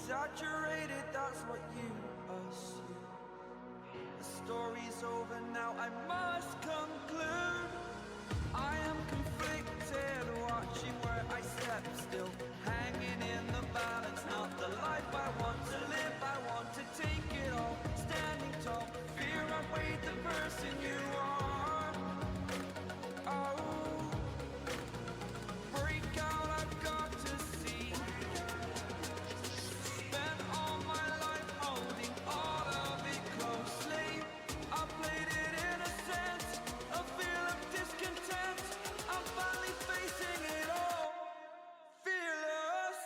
exaggerated, that's what you assume. The story's over now, I must conclude. I am conflicted, watching where I step still, hanging in the balance, not the life I want to live. I want to take it all, standing tall, fear outweighed the person you are. Oh, break out, I've got to see. Spent all my life holding all of it closely. I played it innocent, a feel of discontent. I'm finally facing it all, fearless.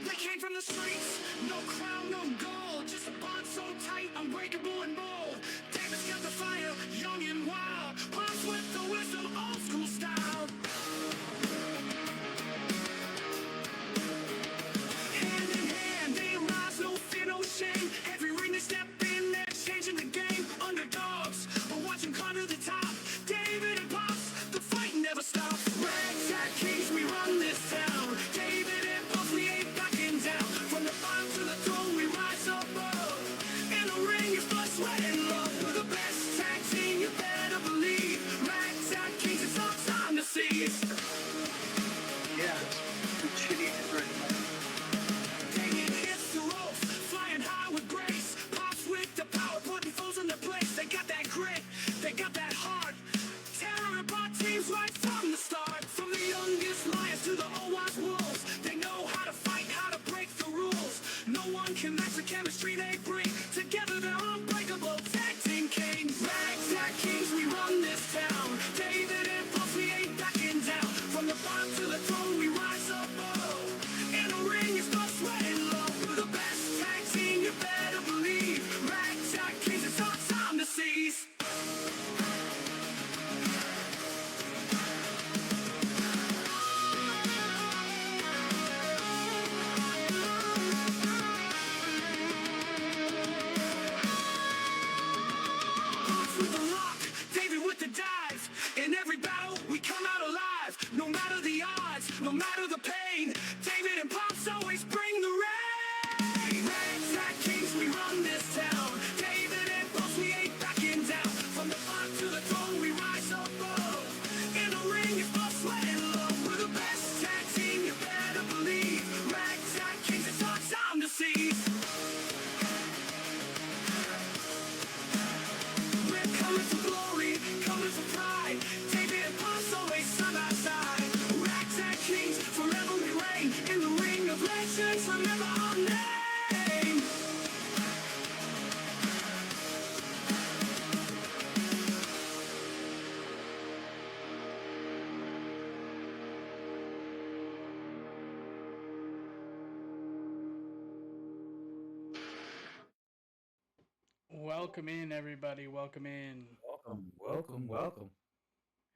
They came from the streets, no crown, no gold, just a bond so tight, unbreakable and bold. David's got the fire, young and wild, pumps with the whistle, old school style. Hand in hand, they rise, no fear, no shame. Every ring they step in, they're changing the game. Underdogs, we're watching climb to the top. David and Pops, the fight never stops. Ragtag kings, we run this town. David and Pops, we ain't backing down. From the bottom to the throne, we rise above. In the ring, it's blood, sweat, and love. We're the best tag team, you better believe. with a pride. David and Pops always side by side. Ragtag kings, forever we reign. In the ring of legends, remember our name. Welcome in, everybody. Welcome in. Welcome.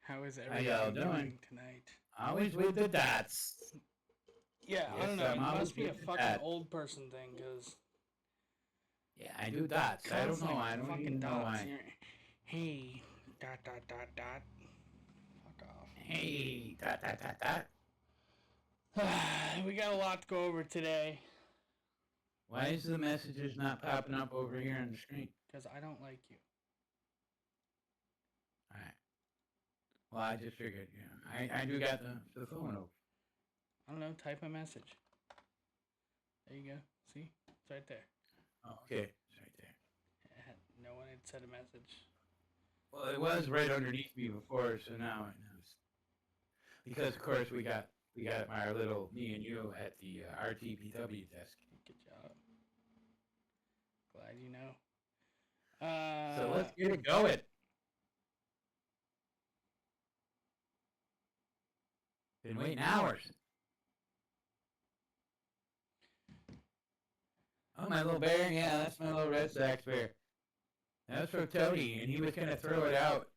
How is y'all everybody doing? doing tonight? Always with the dots. Yeah, I Yes, don't know. I'm It always must be a with the fucking dots. old person thing, because Yeah, I do dots. I don't know. I don't even know why. Hey, dot, dot, dot, dot. Fuck off. Hey, dot. We got a lot to go over today, Why is the messages not popping up over here on the screen? because I don't like you. All right. Well, I just figured, I do got the phone open. I don't know. Type a message. There you go. See? It's right there. Oh, okay, it's right there. No one had said a message. Well, it was right underneath me before, so now it knows. Because of course we got our little me and you at the RTPW desk. Good job. Glad you know. So let's get it going. Been waiting hours. Oh, my little bear? Yeah, that's my little Red Sox bear. That was from Tony, and he was going to throw it out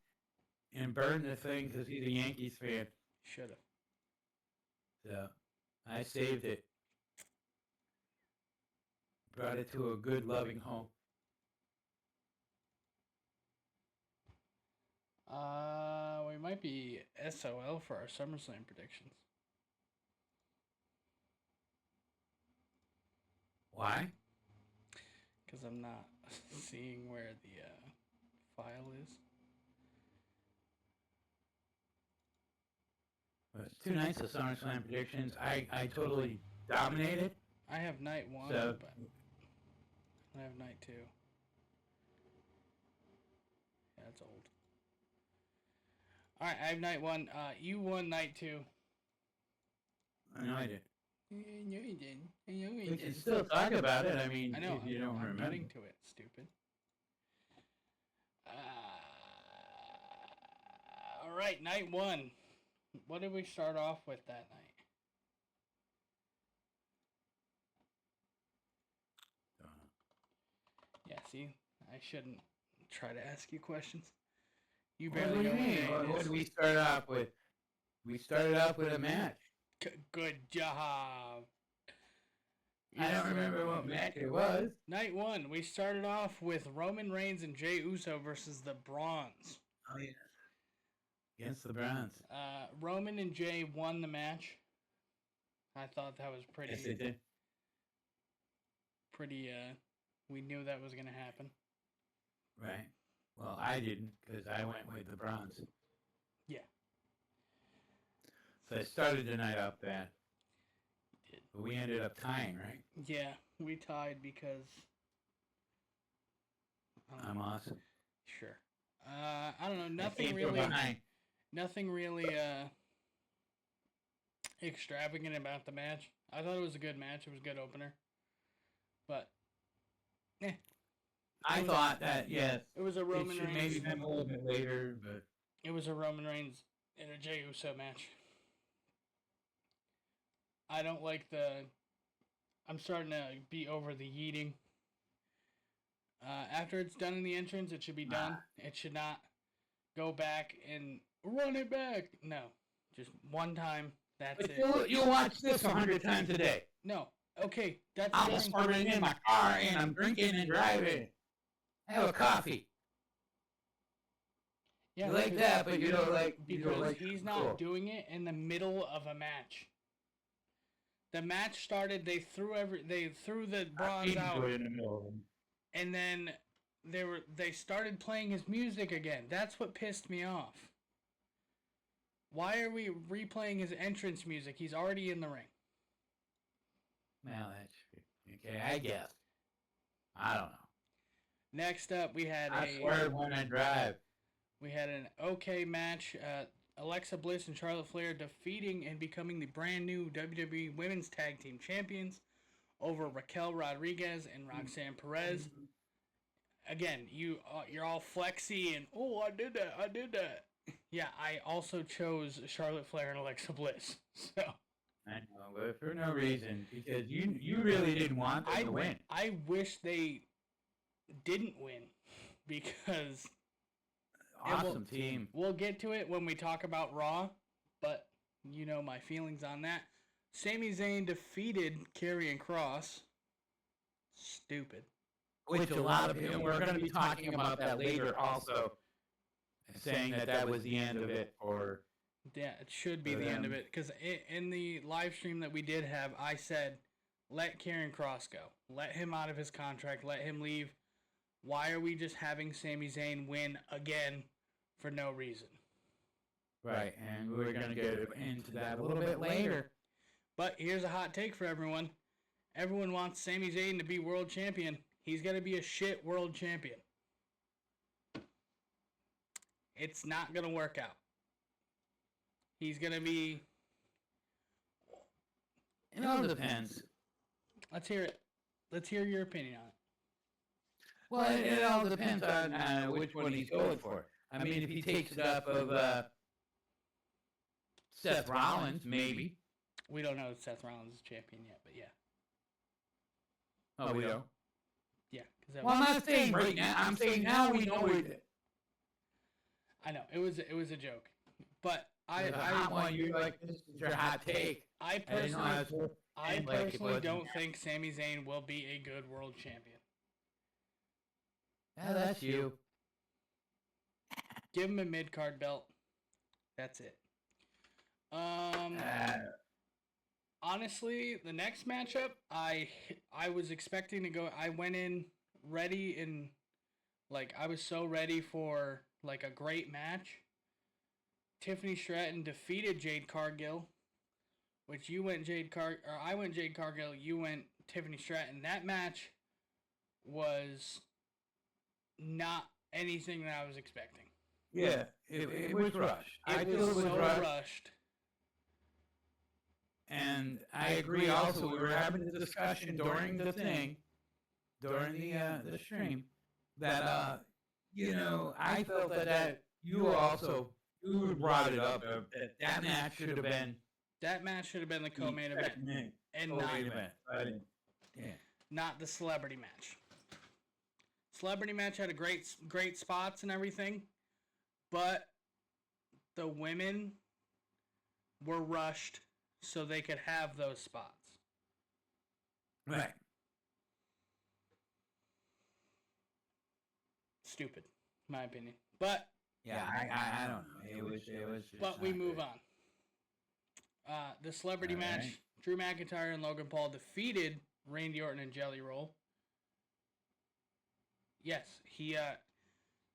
and burn the thing because he's a Yankees fan. Should have. So I saved it. Brought it to a good, loving home. We might be SOL for our SummerSlam predictions. Why? Because I'm not seeing where the file is. Well, it's 2 nights of SummerSlam predictions. I totally dominated. I have night 1, So- but I have night 2. Yeah, that's old. Alright, I have night 1. You won night 2. I know I did. No, you didn't. I know you We can didn't. still talk about it. I mean, I know. if you don't I'm remember. getting to it, stupid. Alright, night 1. What did we start off with that night? Yeah, see? I shouldn't try to ask you questions. You What barely do you know what mean? day it What is. did we start off with? We started off with a match. Good job. I don't remember what match it was. Night 1, we started off with Roman Reigns and Jey Uso versus the Brawns. Oh, yeah. Against the Browns. Roman and Jey won the match. I thought that was pretty. Yes, they did. We knew that was going to happen. Right. Well, I didn't because I went with the Browns. Yeah. So I started the night off bad. You did. But we ended up tying, right? Yeah, we tied because. I'm awesome. Sure. I don't know. I Nothing came from really. behind. Nothing really extravagant about the match. I thought it was a good match. It was a good opener. But, I thought that, yes, it was a it Roman should Reigns. maybe been a little bit later, but It was a Roman Reigns and a Jey Uso match. I don't like I'm starting to be over the yeeting. After it's done in the entrance, it should be done. It should not go back and run it back. No. Just one time. That's but it. you'll watch this 100 times a day. No. Okay. That's I'm during- swerving in my car and I'm drinking and driving. Have a coffee. Yeah, You like because- that, but you don't like. You Because don't like he's the not cool. doing it in the middle of a match. The match started. They threw the Bronze out, In the middle of them. and then they started playing his music again. That's what pissed me off. Why are we replaying his entrance music? He's already in the ring. Well, that's okay. I guess. I don't know. Next up, we had I swear when I drive. We had an okay match. Alexa Bliss and Charlotte Flair defeating and becoming the brand new WWE Women's Tag Team Champions over Raquel Rodriguez and Roxanne Perez. Again, you're all flexy and oh, I did that. Yeah, I also chose Charlotte Flair and Alexa Bliss. So I know, but for no reason, because you really didn't want them to win. I wish they didn't win because Awesome team. We'll get to it when we talk about Raw, but you know my feelings on that. Sami Zayn defeated Karrion Kross. Stupid. Which a lot of people, we're going to be talking about that later also, saying that was the end of it. Or yeah, it should be the end of it, because in the live stream that we did have, I said, let Karrion Kross go. Let him out of his contract. Let him leave. Why are we just having Sami Zayn win again for no reason? Right, and we're going to get into that a little bit later. But here's a hot take for everyone. Everyone wants Sami Zayn to be world champion. He's going to be a shit world champion. It's not going to work out. He's going to be... It all depends. Let's hear it. Let's hear your opinion on it. Well, it all depends on which one he's going for. I mean, if he takes it up of Seth Rollins, maybe. We don't know if Seth Rollins is champion yet, but yeah. Oh, we don't? Yeah. Well, I'm not saying right now. I'm saying now we know it. I know. It was a joke. But you like, this is your hot take. I personally don't think Sami Zayn will be a good world champion. Yeah, that's you. Give him a mid-card belt. That's it. Honestly, the next matchup, I was expecting to go. I went in ready and like I was so ready for like a great match. Tiffany Stratton defeated Jade Cargill, which you went I went Jade Cargill. You went Tiffany Stratton. That match was not anything that I was expecting. Yeah, it was rushed. It was so rushed. And I agree also, we were having a discussion during the thing, during the stream, that, I felt that you brought it up, that match should have been... That match should have been the co-main event. And not the celebrity match. Celebrity match had a great spots and everything, but the women were rushed so they could have those spots. Right. Stupid, in my opinion. But yeah, I don't know. It was just but we move on. The celebrity match, Drew McIntyre and Logan Paul defeated Randy Orton and Jelly Roll. Yes,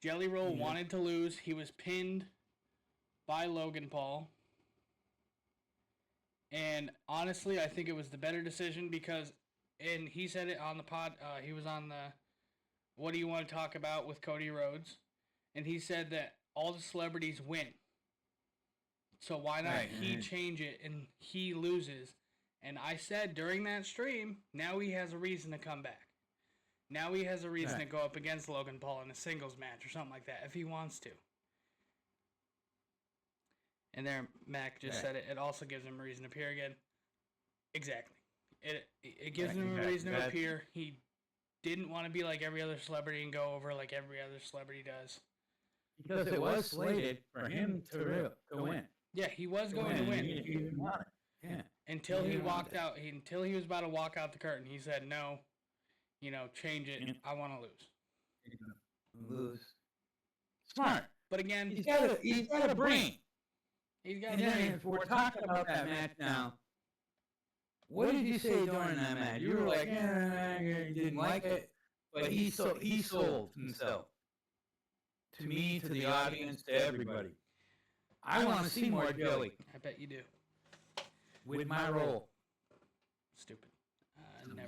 Jelly Roll wanted to lose. He was pinned by Logan Paul. And honestly, I think it was the better decision because, and he said it on the pod, he was on the What Do You Want to Talk About with Cody Rhodes. And he said that all the celebrities win. So why not he change it and he loses? And I said during that stream, now he has a reason to come back. Now he has a reason to go up against Logan Paul in a singles match or something like that if he wants to. And there, Mac just said it. It also gives him a reason to appear again. Exactly. It gives him a reason to appear. He didn't want to be like every other celebrity and go over like every other celebrity does. Because it was slated for him to win. Yeah, he was going to win. Yeah. Until he walked out. Until he was about to walk out the curtain. He said, no, change it. I want to lose. Lose. Smart. But again, he's got a brain. He's got a brain. If we're talking about that match now, what did you say during that match? You were like, you didn't like it, but he sold himself. To me, to the audience, to everybody. I want to see more Jelly. I bet you do. With my role. Stupid.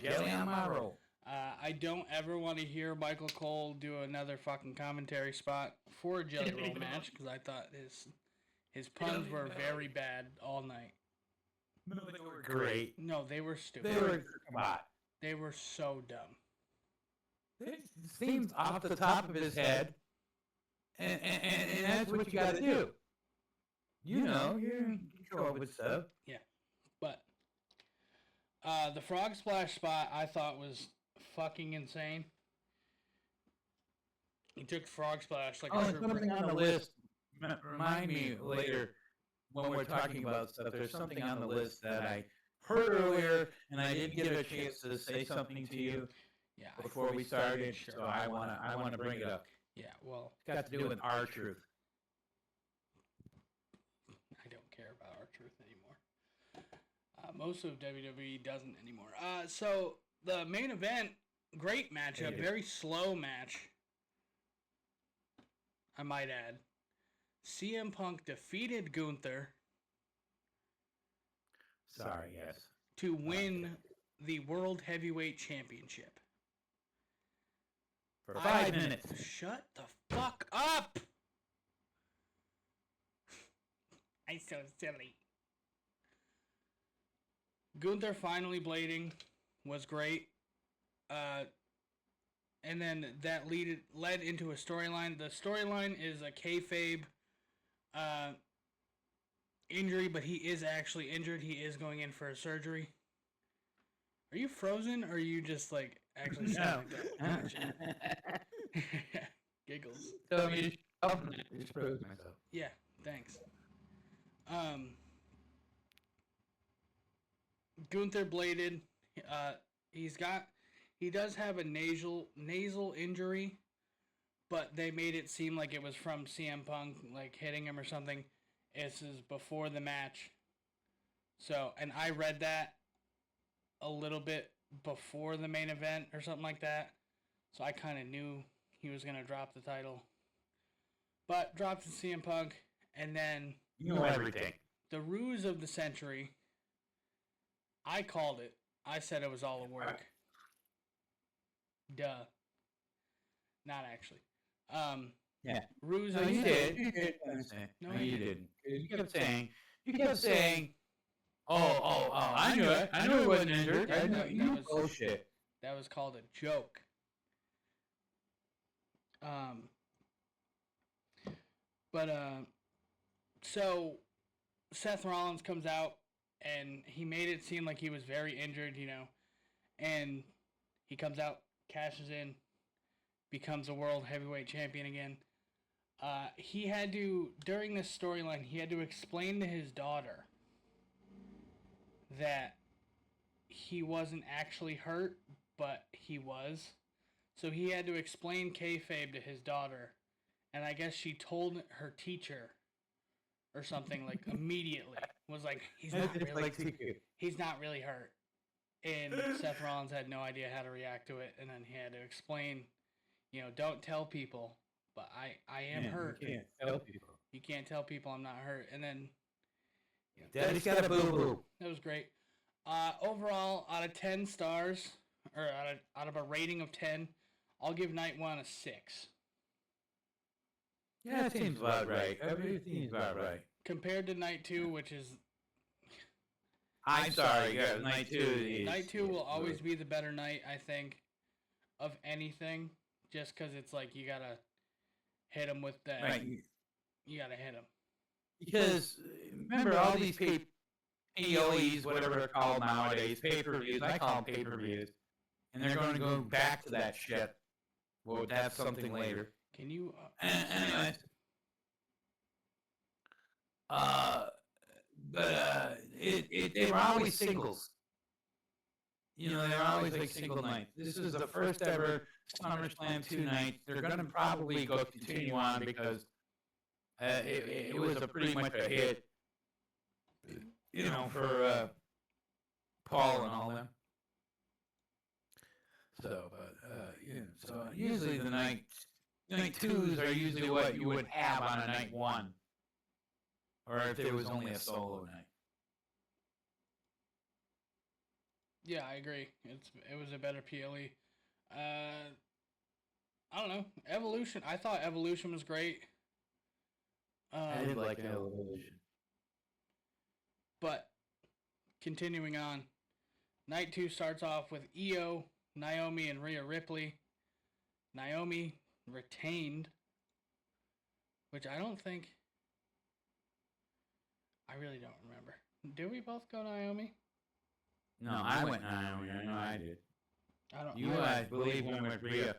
Jelly on my roll. I don't ever want to hear Michael Cole do another fucking commentary spot for a Jelly Roll match because I thought his puns were very bad all night. No, they were great. No, they were stupid. Come on. They were so dumb. It seems off the top of his head, and that's what you got to do. You know, you're in control with stuff. Yeah, but the frog splash spot I thought was fucking insane. He took frog splash like a There's trooper. something on the list. Remind me later when we're talking about stuff. There's something on the list that I heard earlier, and I didn't get a chance to say something to you Yeah, before we started. Sure. So I wanna bring it up. Yeah, well, It's got to do with our truth. I don't care about our truth anymore. Most of WWE doesn't anymore. So the main event, great matchup, very slow match. I might add. CM Punk defeated Gunther Sorry, yes. to win the World Heavyweight Championship. For 5 minutes. Shut the fuck up! I'm so silly. Gunther finally blading was great. And then that led into a storyline. The storyline is a kayfabe injury, but he is actually injured. He is going in for a surgery. Are you frozen, or are you just like actually standing up? Giggles. So I just froze myself. Yeah, thanks. Gunther bladed. He does have a nasal injury, but they made it seem like it was from CM Punk like hitting him or something. This is before the match. So, and I read that a little bit before the main event or something like that. So I kind of knew he was going to drop the title. But dropped to CM Punk, and then You know everything. the ruse of the century. I called it. I said it was all a work. Duh. Not actually. Yeah. Ruse No, of the you century. did. You did. No, No, I you didn't. didn't. You kept saying, oh, I knew it. I knew he wasn't injured. I knew, you bullshit. That was called a joke. So Seth Rollins comes out and he made it seem like he was very injured, and he comes out, cashes in, becomes a world heavyweight champion again. He had to, during this storyline, he had to explain to his daughter that he wasn't actually hurt, but he was. So he had to explain kayfabe to his daughter, and I guess she told her teacher or something like immediately. Was like, he's not really hurt. And Seth Rollins had no idea how to react to it, and then he had to explain, don't tell people, but I am hurt. You can't tell people. You can't tell people I'm not hurt. And then Daddy's got a boo-boo. that was great. Overall, out of 10 stars, or out of a rating of 10, I'll give night 1 a 6. Yeah, that seems about right. Everything seems about right. Compared to night 2, which is... I'm sorry, yeah, night 2 is... Night 2 will always be the better night, I think, of anything. Just because it's like you gotta hit him with that. Right. You gotta hit him. Because, remember, all these POEs, whatever they're called nowadays, pay-per-views, I call them pay-per-views, and they're going to go back to that shit. Well, that's something later. Can you... Anyways. They were always singles. They were always like single nights. This is the first ever SummerSlam 2 nights. They're going to probably continue on because it was pretty much a hit, for Paul and all them. So, so usually the night 2s are usually what you would have on a night 1, or if there was only a solo night. Yeah, I agree. It was a better PLE. I don't know. Evolution. I thought Evolution was great. I did like Evolution. But continuing on, night 2 starts off with Io, Naomi, and Rhea Ripley. Naomi retained, which I don't think. I really don't remember. Did we both go Naomi? No, I went Naomi. I know I did. I don't. You, I believe, went with Rhea.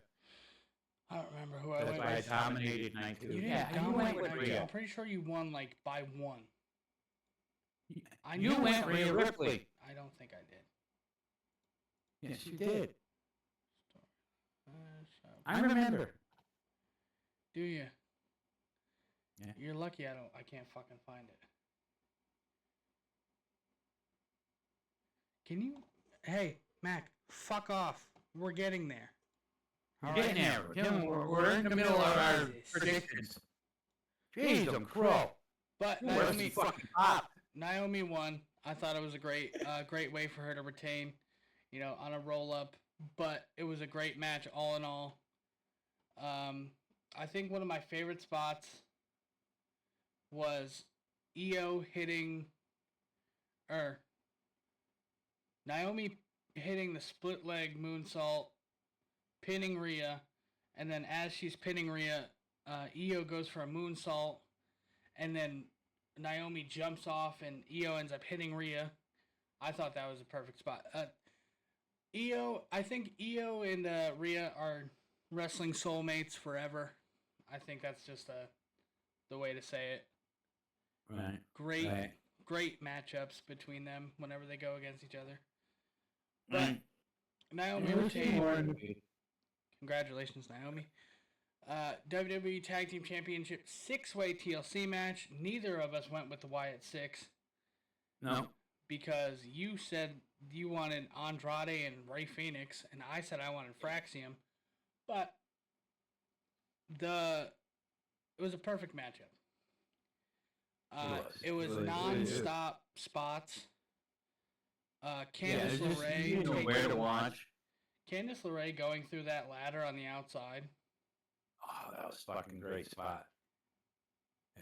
I don't remember who I That's went why I with. dominated night 2. You didn't Yeah, you dominate went with night two. Rhea. I'm pretty sure you won like by 1. You went Rhea Ripley. I don't think I did. Yes, you did. I remember. Do you? Yeah. You're lucky I can't fucking find it. Can you? Hey, Mac, fuck off. We're getting there. We're getting there. We're in the middle of our predictions. Jeez, I'm crow. But Naomi fucking pop. Naomi won. I thought it was a great way for her to retain, on a roll up. But it was a great match all in all. I think one of my favorite spots was Io Naomi hitting the split leg moonsault, pinning Rhea, and then as she's pinning Rhea, Io goes for a moonsault, and then Naomi jumps off, and Io ends up hitting Rhea. I thought that was a perfect spot. I think Io and Rhea are wrestling soulmates forever. I think that's just the way to say it. Right. Great matchups between them whenever they go against each other. But Naomi retained. Congratulations, Naomi. WWE Tag Team Championship 6-way TLC match. Neither of us went with the Wyatt 6. No. Because you said you wanted Andrade and Rey Fenix, and I said I wanted Fraxium. But it was a perfect matchup. It was non-stop spots. Candice LeRae. You know where to watch. Candice LeRae going through that ladder on the outside. Oh, that was a fucking great spot.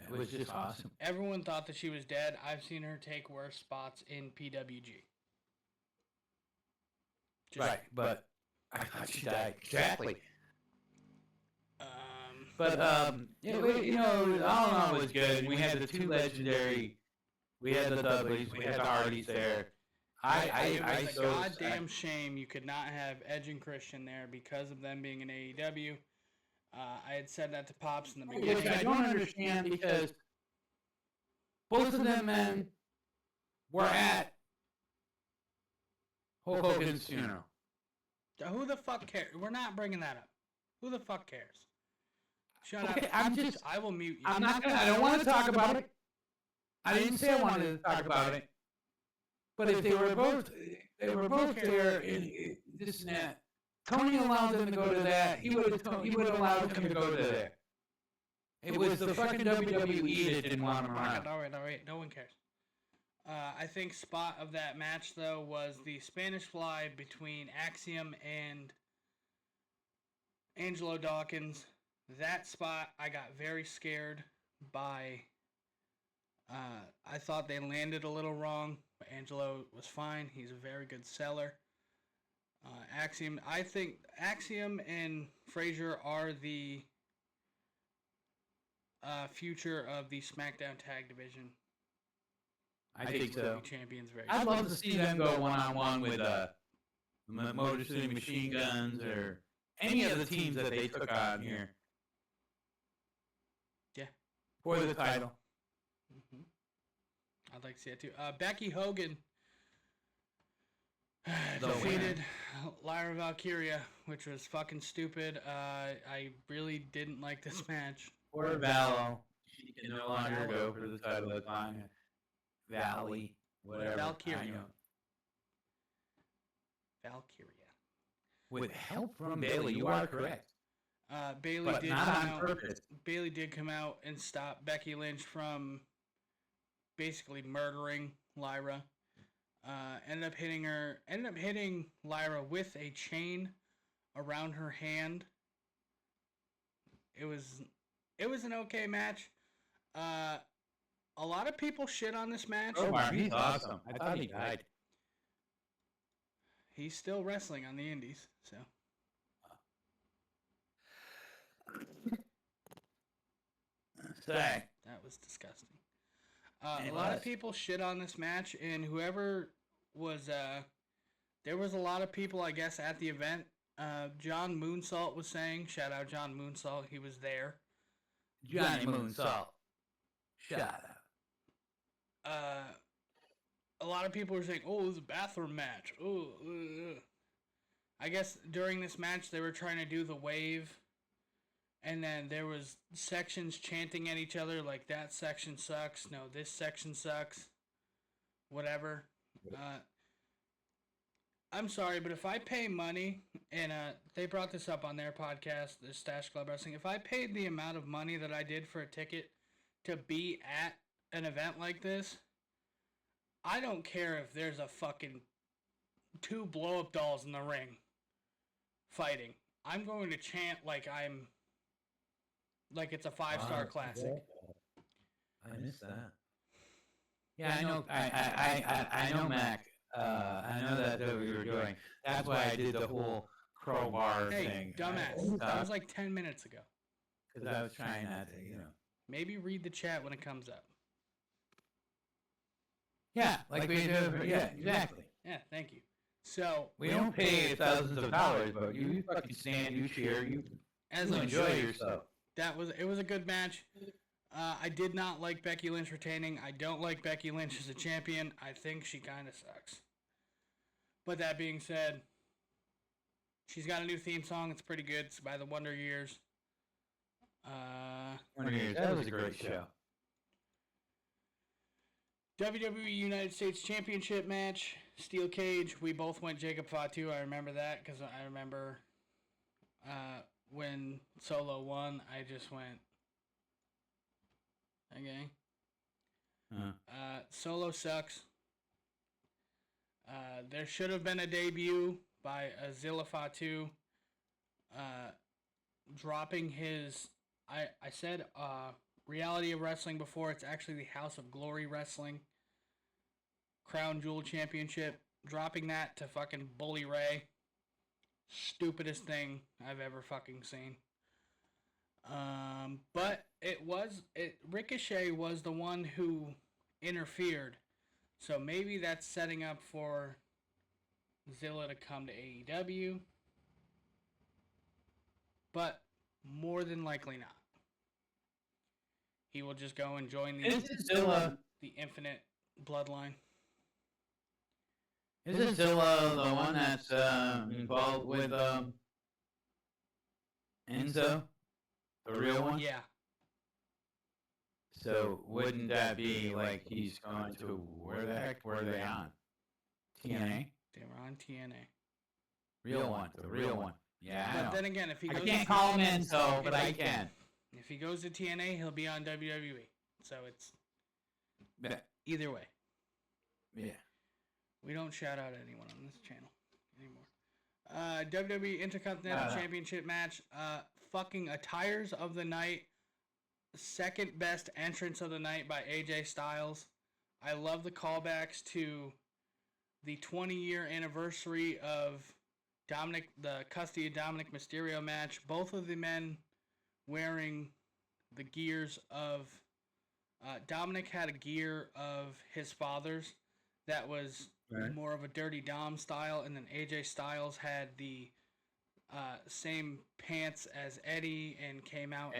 It was just awesome. Everyone thought that she was dead. I've seen her take worse spots in PWG. Right, but I thought she died. Exactly. But all in all, it was good. We had the two legendary. We had the Dudleys. We had the Hardys there. It was a goddamn shame you could not have Edge and Christian there because of them being in AEW. I had said that to Pops in the beginning. Which I don't understand because both of them men were at Hulk Hogan's funeral. Who the fuck cares? We're not bringing that up. Who the fuck cares? Shut up. I will mute you. I don't want to talk about it. I didn't say I wanted to talk about it. But if they were both there in this and that, Tony allowed them to go to that. He would have allowed them to go to that. It was the fucking WWE that didn't want them around. All right. No one cares. I think spot of that match, though, was the Spanish Fly between Axiom and Angelo Dawkins. That spot, I got very scared by. I thought they landed a little wrong, but Angelo was fine. He's a very good seller. Axiom, I think Axiom and Frazier are the future of the SmackDown Tag Division. I think so. Champions very I'd love to see them go one-on-one with Motor City Machine Guns or any of the teams that they took on here. Yeah. For the title. Mm-hmm. I'd like to see it too. Becky Hogan defeated Lyra Valkyria, which was fucking stupid. I really didn't like this match. Poor Val. She can no longer go for the title of time. Valley, whatever. Valkyria. With help from Bailey, you are correct. Bailey but did not come on out. purpose. Bailey did come out and stop Becky Lynch from basically murdering Lyra. Ended up hitting Lyra with a chain around her hand. It was an okay match. A lot of people shit on this match. Crowbar, he's awesome. I thought he died. He's still wrestling on the indies, so. Sorry. That was disgusting. A lot of people shit on this match, and whoever was, there was a lot of people, I guess, at the event. John Moonsault was saying, shout out John Moonsault, he was there. Johnny Moonsault. Shout out. A lot of people were saying, oh, it was a bathroom match. Oh, I guess during this match they were trying to do the wave, and then there was sections chanting at each other like, that section sucks, no, this section sucks, whatever. I'm sorry, but if I pay money, and they brought this up on their podcast, the Stash Club Wrestling, if I paid the amount of money that I did for a ticket to be at an event like this, I don't care if there's a fucking 2 blow-up dolls in the ring fighting. I'm going to chant like it's a 5-star classic. I missed that. Yeah, I know. I know, Mac. I know that's what we were doing. That's why I did the whole crowbar thing. Hey, dumbass. That was like 10 minutes ago. Because I was trying not to, Maybe read the chat when it comes up. Yeah, like we do. Yeah, exactly. Yeah, thank you. So We don't pay thousands of dollars, but you fucking stand, you cheer, you enjoy yourself. It was a good match. I did not like Becky Lynch retaining. I don't like Becky Lynch as a champion. I think she kind of sucks. But that being said, she's got a new theme song. It's pretty good. It's by the Wonder Years. Wonder Years. That was a great show. WWE United States Championship match. Steel cage. We both went Jacob Fatu. I remember that because I remember when Solo won, I just went, okay. Solo sucks. There should have been a debut by Azilla Fatu. Dropping his, I said Reality of Wrestling before. It's actually the House of Glory Wrestling Crown Jewel Championship. Dropping that to fucking Bully Ray. Stupidest thing I've ever fucking seen. But Ricochet was the one who interfered. So maybe that's setting up for Zilla to come to AEW. But more than likely not. He will just go and join the Infinite Bloodline. Isn't Zilla the one that's involved with Enzo? The real one? Yeah. So wouldn't that be like he's going to, where the heck were they on? TNA? They were on TNA. Real one. The real one. Yeah, I know. But then again, if he goes I can't call him Enzo, but I can. If he goes to TNA, he'll be on WWE. So it's either way. Yeah. We don't shout out anyone on this channel anymore. WWE Intercontinental Championship match. Fucking attires of the night. Second best entrance of the night by AJ Styles. I love the callbacks to the 20-year anniversary of the custody of Dominic Mysterio match. Both of the men wearing the gears of... Dominic had a gear of his father's that was more of a Dirty Dom style, and then AJ Styles had the same pants as Eddie and came out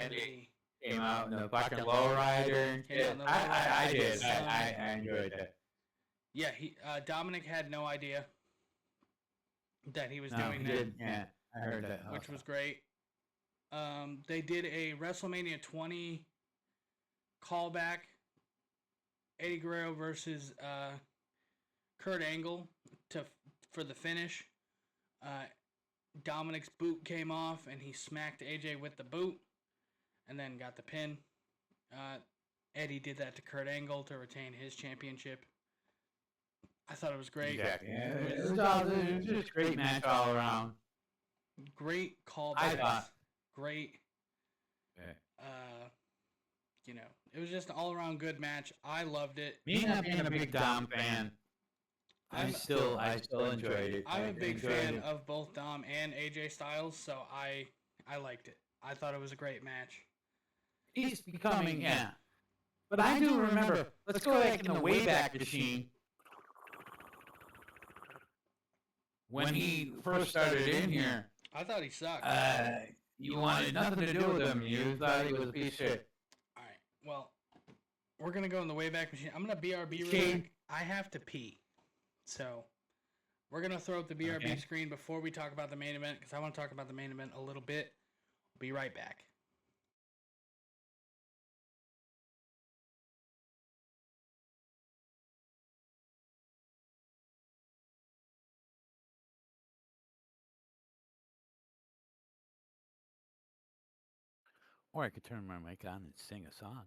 Came out in the fucking lowrider. I did. I enjoyed it. Yeah, Dominic had no idea that he was doing that. Yeah, I heard that. Which was great. They did a WrestleMania 20 callback. Eddie Guerrero versus Kurt Angle for the finish. Dominic's boot came off and he smacked AJ with the boot and then got the pin. Eddie did that to Kurt Angle to retain his championship. I thought it was great. Exactly. Yeah, it was just a great match all around. Great I callbacks. thought. Great. Yeah. You know, it was just an all-around good match. I loved it. Me not being a big Dom fan, I still enjoyed it. I'm I a big enjoyed fan it. of both Dom and AJ Styles, so I liked it. I thought it was a great match. He's becoming, yeah. But I do remember, let's go back in the Wayback Machine. When he first started in here, I thought he sucked. you wanted nothing to do with him. You thought he was a piece of shit. All right. Well, we're gonna go in the Wayback Machine. I'm gonna BRB real Okay. quick. I have to pee, so we're gonna throw up the BRB Okay. screen before we talk about the main event because I want to talk about the main event a little bit. Be right back. Or I could turn my mic on and sing a song.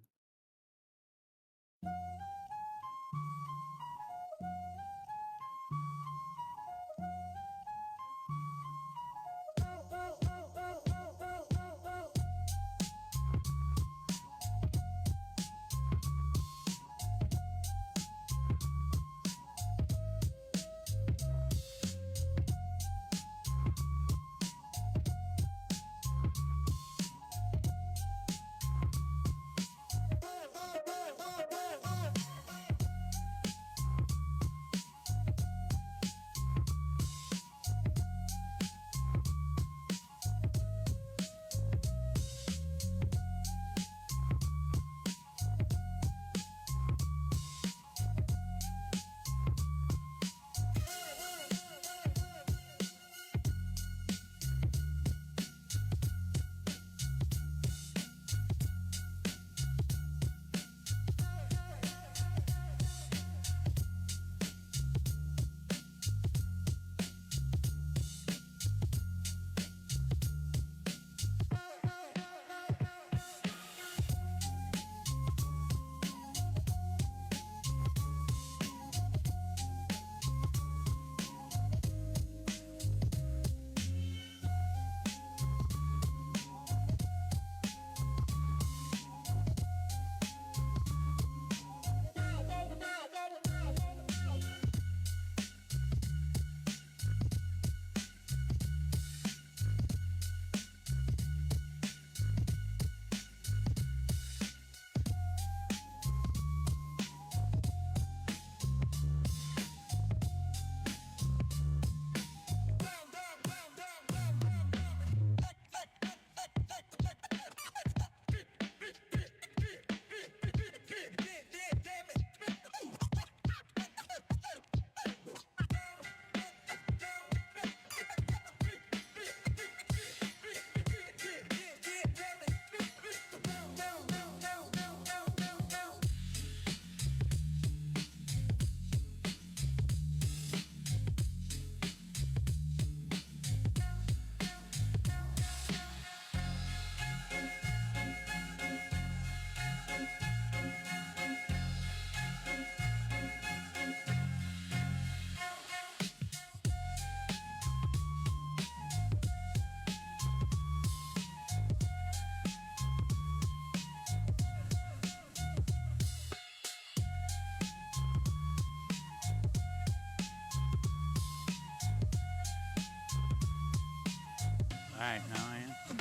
All right, now I am.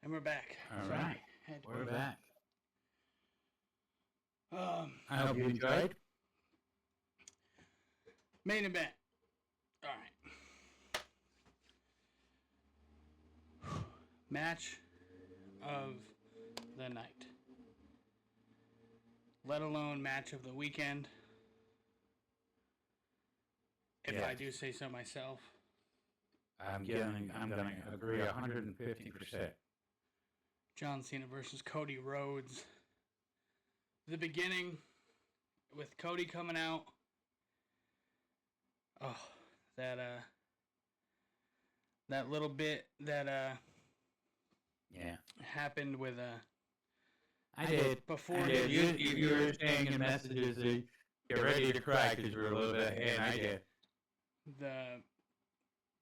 And we're back. All Sorry. right, Had to we're go. back. I I hope you enjoyed. Main event. All right. Match of the night. Let alone match of the weekend. If Yeah. I do say so myself. I'm gonna agree 150%. John Cena versus Cody Rhodes. The beginning with Cody coming out. Oh, that little bit that Yeah, happened with I did. before I did. You were saying in messages that you're ready to cry because you were a little bit ahead, and I did. the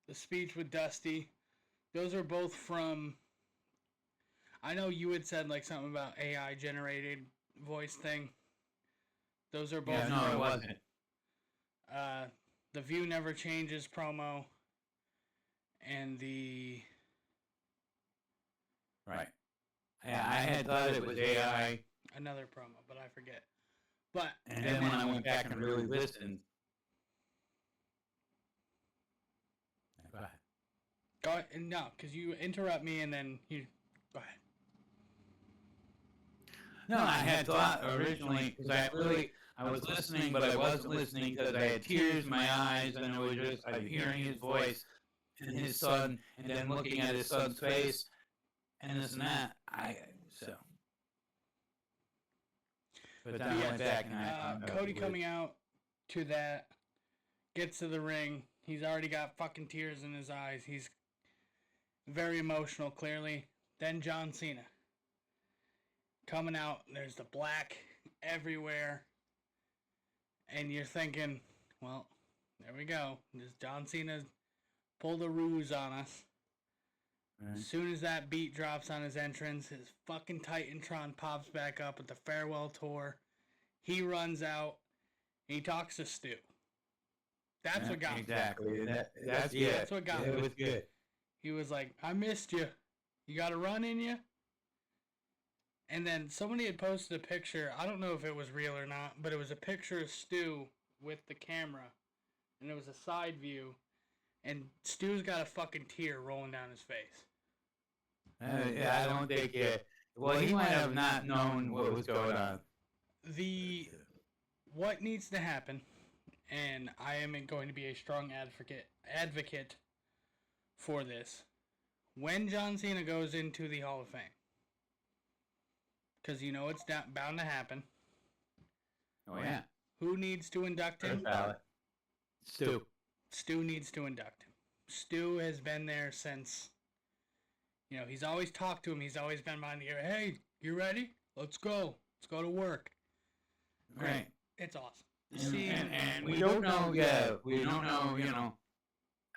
the speech with Dusty. Those are both from. I know you had said like something about AI generated voice thing. Those are both. Yeah, no, it wasn't. The View Never Changes promo, and the. Right. Yeah, I had thought it was AI, Another promo, but I forget. But and then when I went back and really listened. Go ahead. go ahead, no, because you interrupt me and then you go ahead. No, I had thought originally, because I was listening, but I wasn't listening because I had tears in my eyes, and I was hearing his voice and his son, and then looking at his son's face, and this and that. But then I went back and I Cody coming out to that, gets to the ring. He's already got fucking tears in his eyes. He's very emotional, clearly. Then John Cena coming out. There's the black everywhere. And you're thinking, well, there we go. This John Cena pulled a ruse on us. Right. As soon as that beat drops on his entrance, his fucking Titantron pops back up with the farewell tour. He runs out. And he talks to Stu. That's what got me. Exactly. That's what got me. It was good. He was like, I missed you. You got a run in you? And then somebody had posted a picture. I don't know if it was real or not, but it was a picture of Stu with the camera. And it was a side view. And Stu's got a fucking tear rolling down his face. I don't think it. Well, he might have not known what was going on. What needs to happen, and I am going to be a strong advocate for this, when John Cena goes into the Hall of Fame, because you know it's bound to happen. Oh yeah. Who needs to induct him? Stu. Stu needs to induct him. Stu has been there since. You know, he's always talked to him. He's always been behind the ear. Hey, you ready? Let's go. Let's go to work. Right. It's awesome. And we don't know. Yeah, we don't know. You know.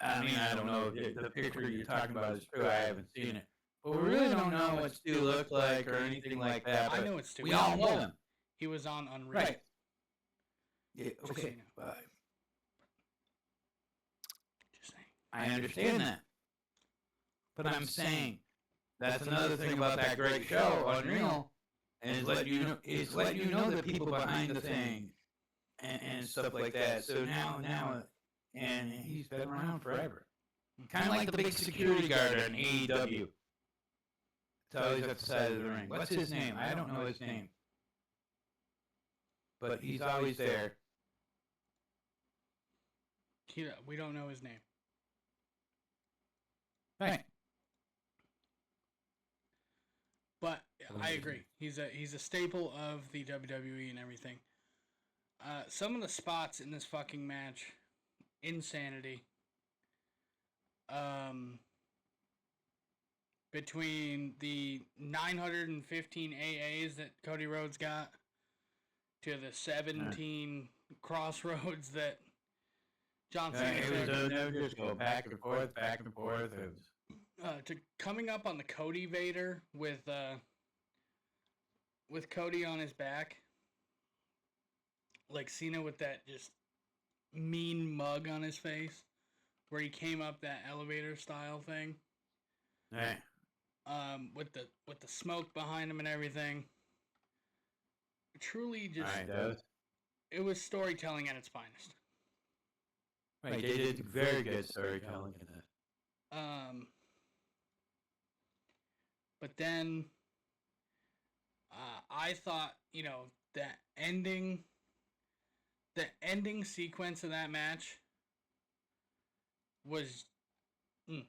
I mean, I don't know if the picture you're talking about is true. I haven't seen it, but we really don't know what Stu looked like or anything like that. I know it's Stu. We all know him. He was on Unreal. Right. Yeah. Okay. So you know. But Just saying. I understand that. But I'm saying that's another thing about that great show, Unreal, and is letting you know the people behind the thing and stuff like that. So now, and he's been around forever. Kind of like the big security guard on AEW. It's always at the side of the ring. What's his name? I don't know his name. But he's always there. We don't know his name. Right. But I agree. He's a staple of the WWE and everything. Some of the spots in this fucking match, insanity. Between the 915 AAs that Cody Rhodes got to the 17 crossroads that John Cena took. Just go back and forth, back and forth. To coming up on the Cody Vader with Cody on his back, like Cena with that just mean mug on his face, where he came up that elevator style thing. Right. With the smoke behind him and everything. Truly, just it was storytelling at its finest. Right, they did very good storytelling in that. But then, I thought, you know, the ending sequence of that match was, you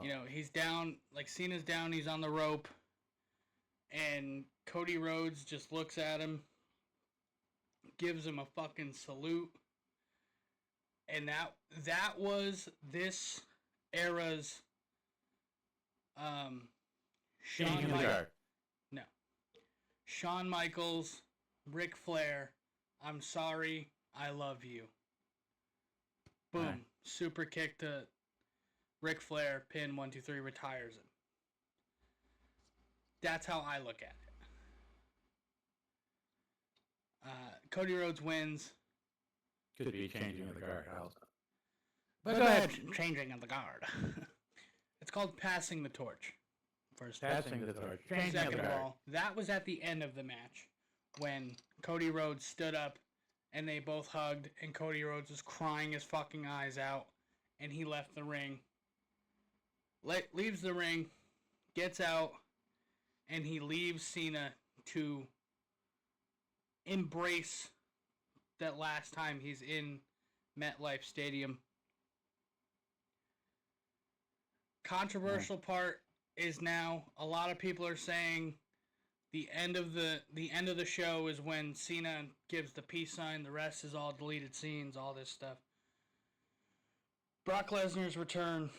know, he's down, like Cena's down, he's on the rope, and Cody Rhodes just looks at him, gives him a fucking salute, and that was this era's Shawn Michaels, Ric Flair, I'm sorry, I love you. Boom. Right. super kick to Ric Flair, pin 1, 2, 3, retires him. That's how I look at it. Cody Rhodes wins. Could be changing of the guard also. But go ahead. Changing of the guard. It's called passing the torch. First, Passing the torch. Changing of the second of guard. all, that was at the end of the match when Cody Rhodes stood up and they both hugged, and Cody Rhodes was crying his fucking eyes out, and he left the ring. Leaves the ring, gets out, and he leaves Cena to embrace that last time he's in MetLife Stadium. Controversial part is now a lot of people are saying the end of the show is when Cena gives the peace sign. The rest is all deleted scenes, all this stuff. Brock Lesnar's return.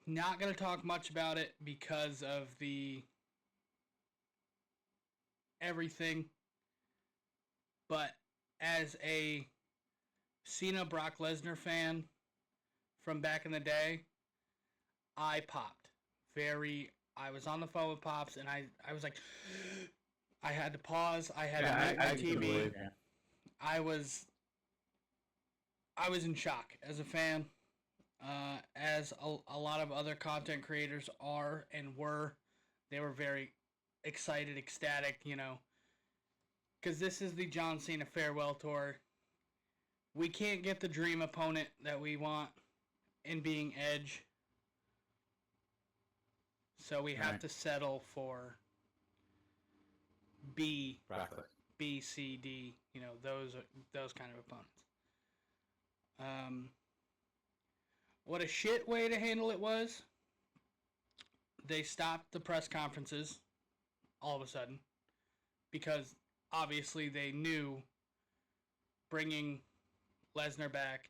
Not gonna talk much about it because of the everything. But as a Cena Brock Lesnar fan from back in the day, I popped. I was on the phone with Pops, and I was like, I had to pause. I had to mute my TV. I was in shock as a fan, as a lot of other content creators are and were. They were very excited, ecstatic, because this is the John Cena farewell tour. We can't get the dream opponent that we want in being Edge. So we have to settle for B, C, D, those kind of opponents. What a shit way to handle it was. They stopped the press conferences all of a sudden because obviously they knew bringing Lesnar back,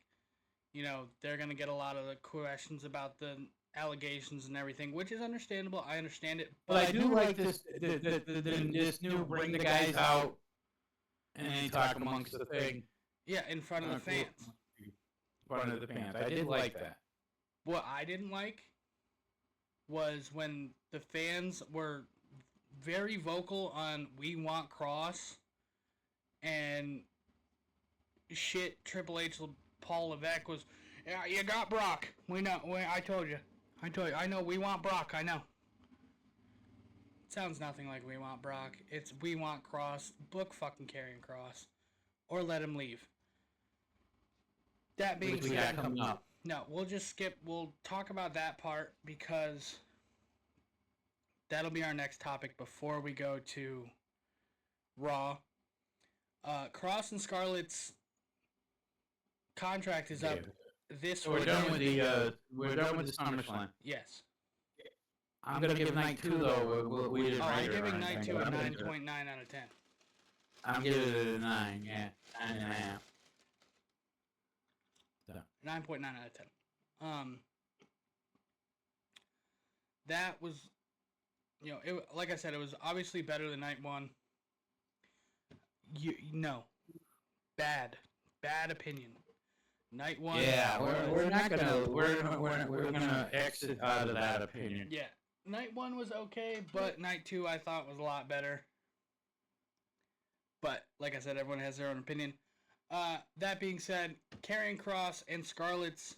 they're going to get a lot of the questions about the allegations and everything, which is understandable. I understand it. But I do like this new bring the guys out and then talk amongst the thing. Yeah, in front of the fans. In front of the fans. I did like that. What I didn't like was when the fans were very vocal on "We want Cross" and shit. Triple H, Paul Levesque was, "Yeah, you got Brock. We know. I told you. I know. We want Brock. I know." It sounds nothing like "We want Brock." It's "We want Cross." Book fucking Karrion Kross, or let him leave. That being said, coming up. No, we'll just skip. We'll talk about that part because that'll be our next topic before we go to Raw. Cross and Scarlett's contract is up this So we're done with the SummerSlam. Yes. I'm gonna give night 2 though. We didn't I'm rate it or giving night anything, 2 a but I'm gonna 9.9 out of 10. I'm giving it a 9. Yeah, 9.5. 9.9 out of 10. That was, like I said, it was obviously better than night 1. Bad opinion. Night 1. Yeah, we're not gonna we're gonna exit out of that opinion. Yeah, night 1 was okay, but night 2 I thought was a lot better. But like I said, everyone has their own opinion. That being said, Karrion Kross and Scarlett's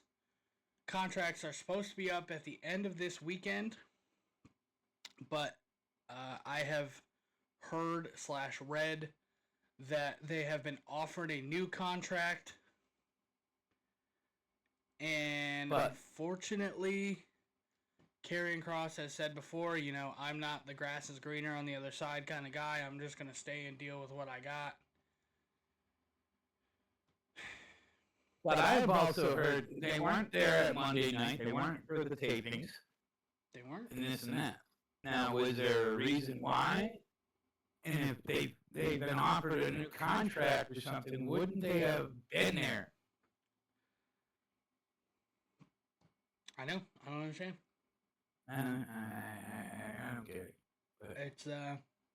contracts are supposed to be up at the end of this weekend, but I have heard / read that they have been offered a new contract, and unfortunately, Karrion Kross has said before, I'm not the grass is greener on the other side kind of guy. I'm just going to stay and deal with what I got. But I've also heard they weren't there at Monday night. They weren't for the tapings. They weren't? And this and that. Now, was there a reason why? And if they've been offered a new contract or something, wouldn't they have been there? I know. I don't understand. I don't get it. But It's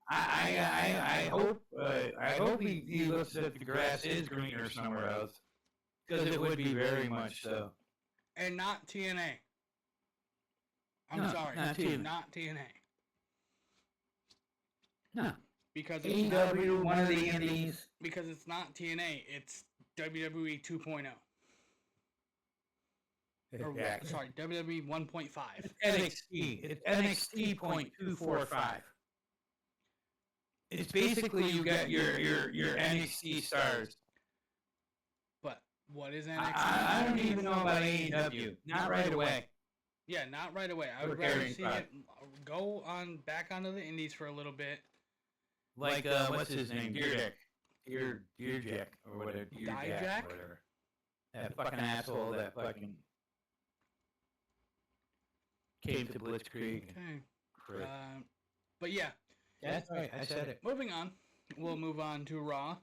I hope he looks at the grass is greener somewhere else. Because it would be very much so. And not TNA. I'm No, sorry, not TNA. not TNA. No. Because it's AEW, one of the indies. because it's not TNA, it's WWE 2.0. Or, Exactly. sorry, WWE 1.5. NXT. It's NXT.245. It's basically you get your NXT stars. But what is NXT? I don't even know about AEW. Not right away. Yeah, not right away. I would We're rather carrying see product. it go on back onto the indies for a little bit. Like what's his name? Deerjack or whatever. Dijak? Or whatever. That fucking asshole that fucking came to Blitzkrieg. Okay. Prick. But yeah, That's right. I said it. moving on. We'll move on to Raw.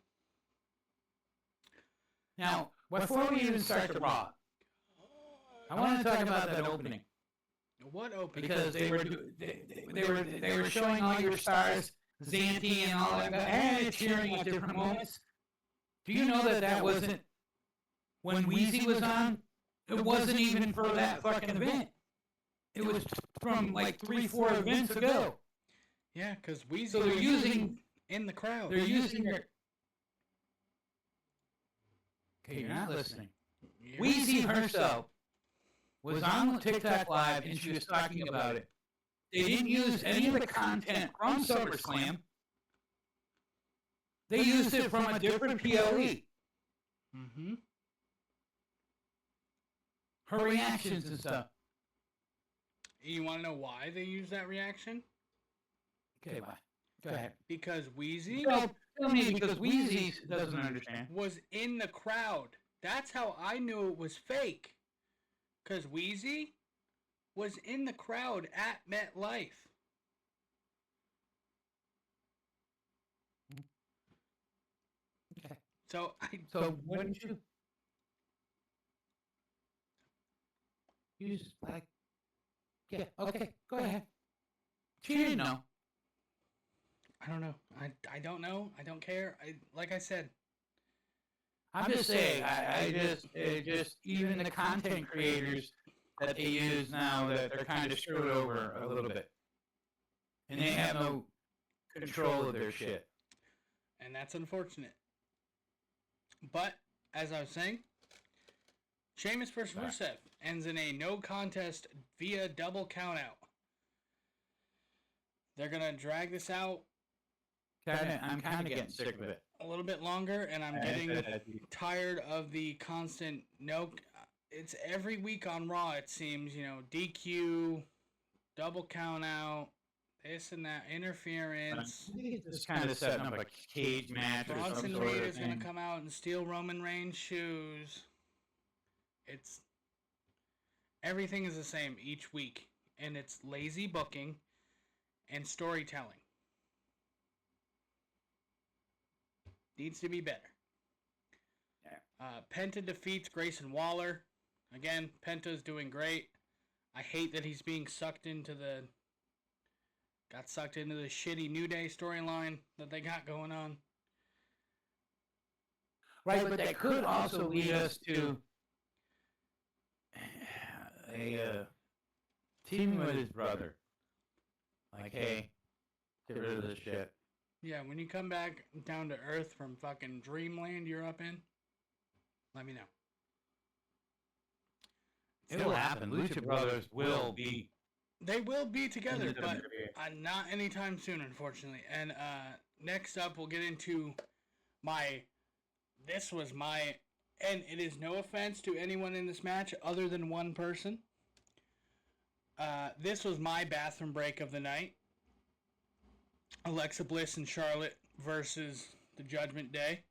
Now, before we even start the Raw, I want to talk about that opening What opening? because they were showing all your stars, Xanthi and all that, and cheering at different moments. Do you know that wasn't when Wheezy was on? It wasn't even for that fucking event. It was from like 3-4 events ago. Yeah, because Weezy So they're was using in the crowd. they're using their. Okay, you're not listening. Yeah. Wheezy herself was on TikTok Live and she was talking about it. They didn't use any of the content from SummerSlam. They used it from a different PLE. Mm-hmm. Her reactions and stuff. You want to know why they use that reaction? Okay, bye. Go ahead. Because Weezy Well, tell me because Wheezy doesn't understand. was in the crowd. That's how I knew it was fake. Because Weezy was in the crowd at MetLife. Okay. So So wouldn't you? You just like, yeah, okay, go ahead. She didn't know. I don't know. I don't know. I don't care. Like I said. I'm just saying, I just even the content creators that they use now that they're kind of screwed over a little bit, and they have no control of their shit. And that's unfortunate. But, as I was saying, Sheamus vs. Rusev ends in a no contest via double countout. They're going to drag this out I'm kind of getting sick of it. a little bit longer, and I'm getting tired of the constant no. It's every week on Raw, it seems, DQ, double countout, this and that, interference. I think it's just kind of setting up a cage match or some Bronson sort Reed of is going thing. to come out and steal Roman Reigns' shoes. Everything is the same each week, and it's lazy booking and storytelling. Needs to be better. Penta defeats Grayson Waller. Again, Penta's doing great. I hate that he's being got sucked into the shitty New Day storyline that they got going on. Right, but that could also lead us to a teaming with his brother. Like, hey, get rid of this shit. Yeah, when you come back down to Earth from fucking Dreamland you're up in, let me know. It'll happen. Lucha Brothers will be. They will be together, in the but WWE. not anytime soon, unfortunately. And next up, we'll get into this was my, and it is no offense to anyone in this match other than one person. This was my bathroom break of the night. Alexa Bliss and Charlotte versus the Judgment Day.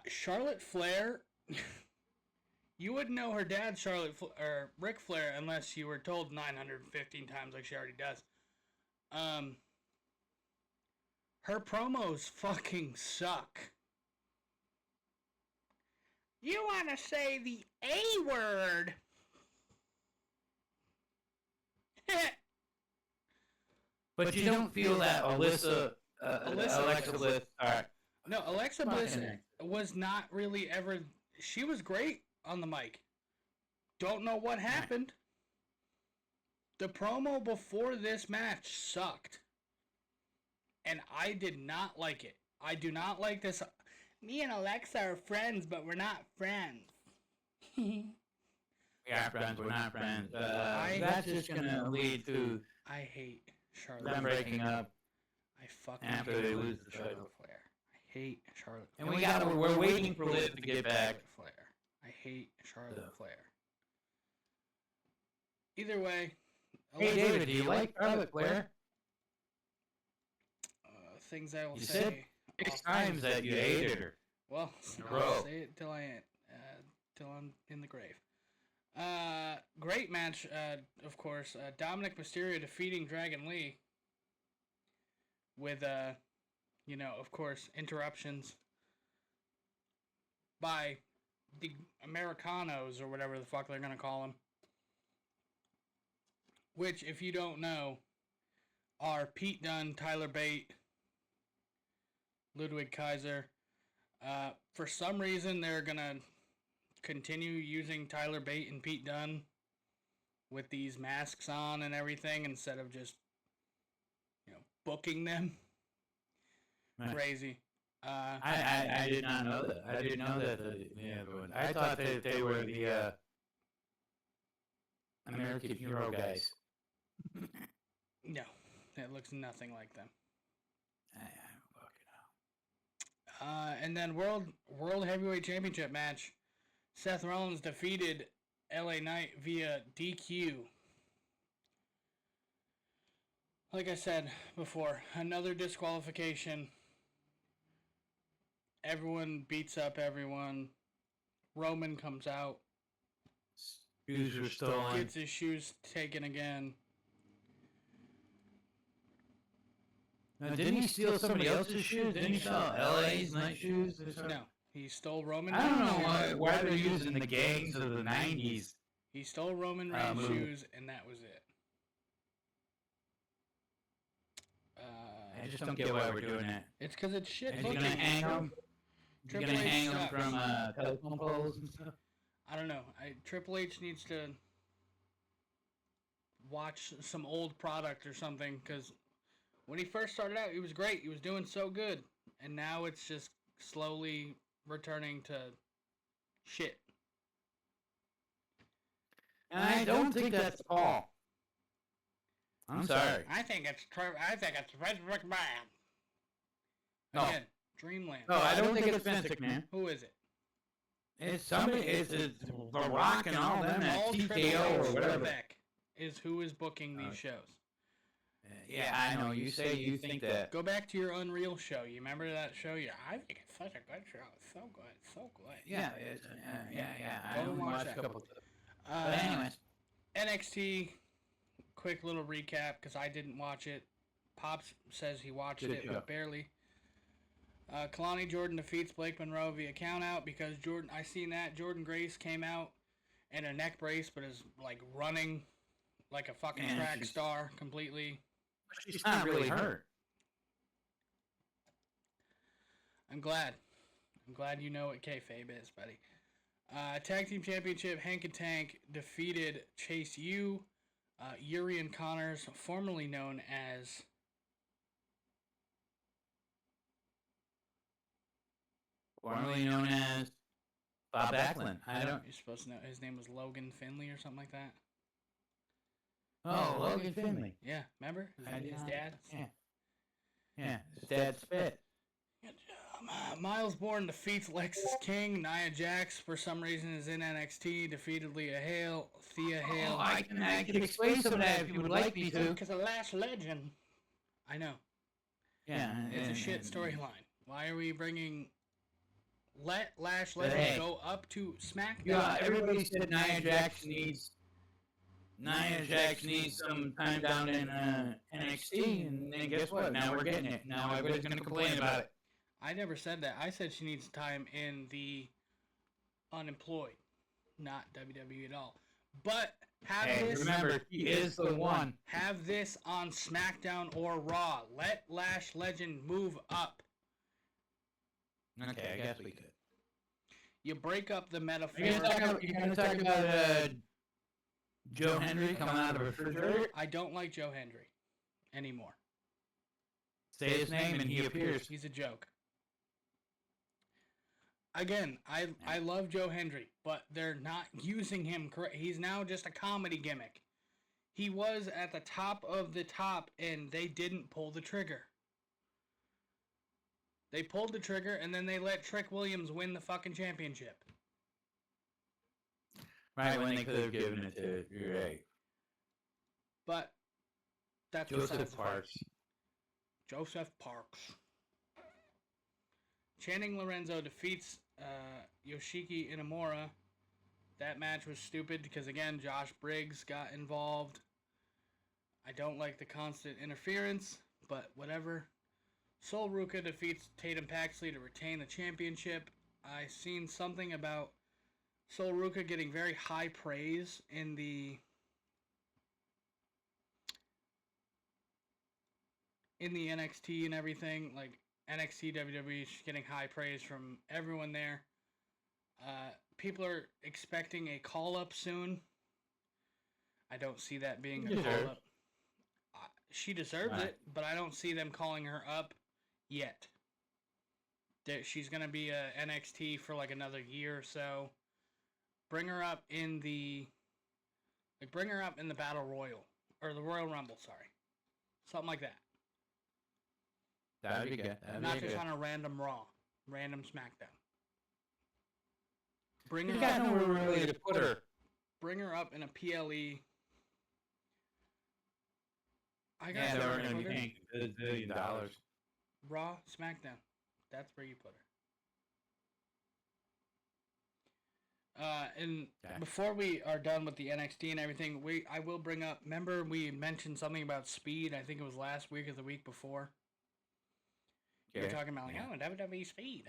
Charlotte Flair, you wouldn't know her dad, or Ric Flair, unless you were told 915 times like she already does. Her promos fucking suck. You want to say the A word? But you don't feel that Alexa Bliss. All right. No, Alexa Bliss was not really ever. she was great on the mic. Don't know what happened. The promo before this match sucked. And I did not like it. I do not like this. Me and Alexa are friends, but we're not friends. We are friends, we're not friends. That's just gonna lead to I hate Charlotte. them breaking up. I fucking after hate they lose the Charlotte title. Flair. I hate Charlotte. And we're waiting for Liv to get back. Flair. I hate Charlotte Flair. Either way. Hey David, do you like Charlotte Flair? Things I will You say. said 6 times that you hated her. Well, In a I'll row. say it till I'm in the grave. Great match, of course. Dominic Mysterio defeating Dragon Lee with, of course, interruptions by the Americanos or whatever the fuck they're gonna call them. Which, if you don't know, are Pete Dunne, Tyler Bate, Ludwig Kaiser. For some reason, they're gonna continue using Tyler Bate and Pete Dunne with these masks on and everything instead of just, booking them. Right. Crazy. I did not know that. I didn't know that. I thought that they were the American Hero guys. No, that looks nothing like them. I don't fucking know. And then World Heavyweight Championship match. Seth Rollins defeated LA Knight via DQ. Like I said before, another disqualification. Everyone beats up everyone. Roman comes out. Shoes were stolen. Gets his shoes taken again. Now, didn't he steal somebody else's shoes? Didn't he steal LA's night shoes or something? No, he stole Roman I don't Reigns' know shoes. why they're using the gangs of the 90s. He stole Roman Reigns' move. shoes, and that was it. I just don't get why we're doing that. It's because it's shit Is he booking. gonna hang them? Is he Triple gonna H hang them sucks. from telephone poles and stuff? I don't know. Triple H needs to watch some old product or something, because when he first started out, he was great. He was doing so good. And now it's just slowly returning to shit. And I don't think that's Paul. I'm sorry. I think it's Vince McMahon. No. Again, Dreamland. No, I don't think it's Vince McMahon. Who is it? It's somebody. It's The Rock and all them at All Triple H TKO or whatever. Quebec is who is booking these shows. Yeah, I know. You say you think that. Go back to your Unreal show. You remember that show? Yeah, I think it's such a good show. It's so good. So good. Yeah, I Go only watch watched that. a couple. But anyways, NXT, quick little recap because I didn't watch it. Pops says he watched Good it, show. but barely. Kalani Jordan defeats Blake Monroe via countout because I seen that. Jordan Grace came out in a neck brace, but is like running like a fucking Man, track she's- star completely. she's not really hurt. I'm glad you know what kayfabe is, buddy. Tag Team Championship, Hank and Tank defeated Chase U, Yuri and Connors, formerly known as... Formerly known as Bob Backlund. I don't. You're supposed to know. His name was Logan Finley or something like that. Oh, Logan Finley. Yeah, remember? I His did dad? Yeah. Yeah, his dad spit. Miles Bourne defeats Lexus King. Nia Jax, for some reason, is in NXT. Defeated Thea Hale. Oh, I can explain some of that if you would like me to. Because of Lash Legend. I know. Yeah, It's a shit storyline. Why are we bringing... Let Lash Legend Hey. go up to SmackDown? Yeah, everybody said Nia Jax needs some time down in NXT, and then guess what? Now we're getting it. Now everybody's gonna complain about it. I never said that. I said she needs time in the unemployed, not WWE at all. But Hey, remember, he is the one. Have this on SmackDown or Raw. Let Lash Legend move up. Okay, I guess we could. You break up the metaphor. You're gonna talk about Joe Henry coming out of a refrigerator? I don't like Joe Hendry anymore. Say his name and he appears. He's a joke. Again, I love Joe Hendry, but they're not using him correct. He's now just a comedy gimmick. He was at the top of the top, and they didn't pull the trigger. They pulled the trigger, and then they let Trick Williams win the fucking championship. Right, when they could have given it to, you're right. But that's Joseph Parks. Joseph Parks. Channing Lorenzo defeats Yoshiki Inamura. That match was stupid because, again, Josh Briggs got involved. I don't like the constant interference, but whatever. Sol Ruka defeats Tatum Paxley to retain the championship. I seen something about Sol Ruka getting very high praise in the NXT and everything. Like, NXT, WWE, she's getting high praise from everyone there. People are expecting a call-up soon. I don't see that being a call-up. She deserves it, but I don't see them calling her up yet. She's going to be a NXT for like another year or so. Bring her up in the Battle Royal. Or the Royal Rumble, sorry. Something like that. That'd be good. Not just on a random Raw. Random SmackDown. Bring You her got up. nowhere really to put her. Bring her up in a PLE. I got Yeah, they were somewhere to going to put be her. paying $1 billion. Raw, SmackDown. That's where you put her. And before we are done with the NXT and everything, I will bring up. Remember, we mentioned something about Speed. I think it was last week or the week before. We were talking about WWE Speed.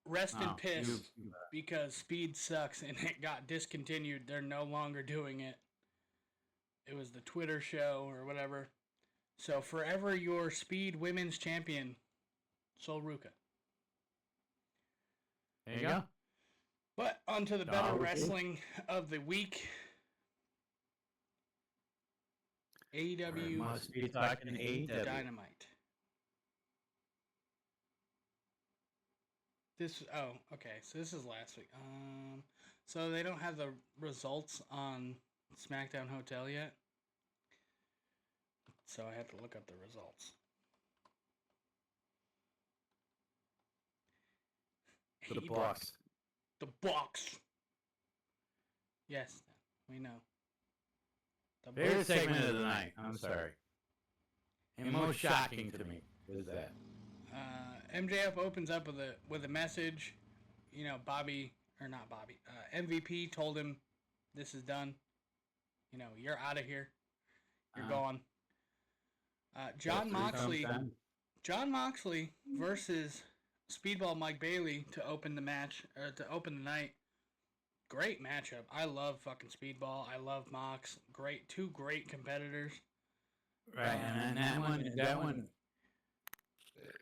Rest in piss because Speed sucks and it got discontinued. They're no longer doing it. It was the Twitter show or whatever. So forever your Speed Women's Champion, Sol Ruka. There you go. But onto the better wrestling of the week. AEW Must be talking AEW. Dynamite. Okay. So this is last week. So they don't have the results on SmackDown Hotel yet. So I have to look up the results. For the box. The box. Yes, we know. The Favorite segment of the night. I'm sorry. And most shocking to me was that. MJF opens up with a message. You know, MVP told him, "This is done. You know, you're out of here. You're gone." John Moxley versus Speedball Mike Bailey to open the match, or to open the night. Great matchup. I love fucking Speedball. I love Mox. Two great competitors. Right, and that one,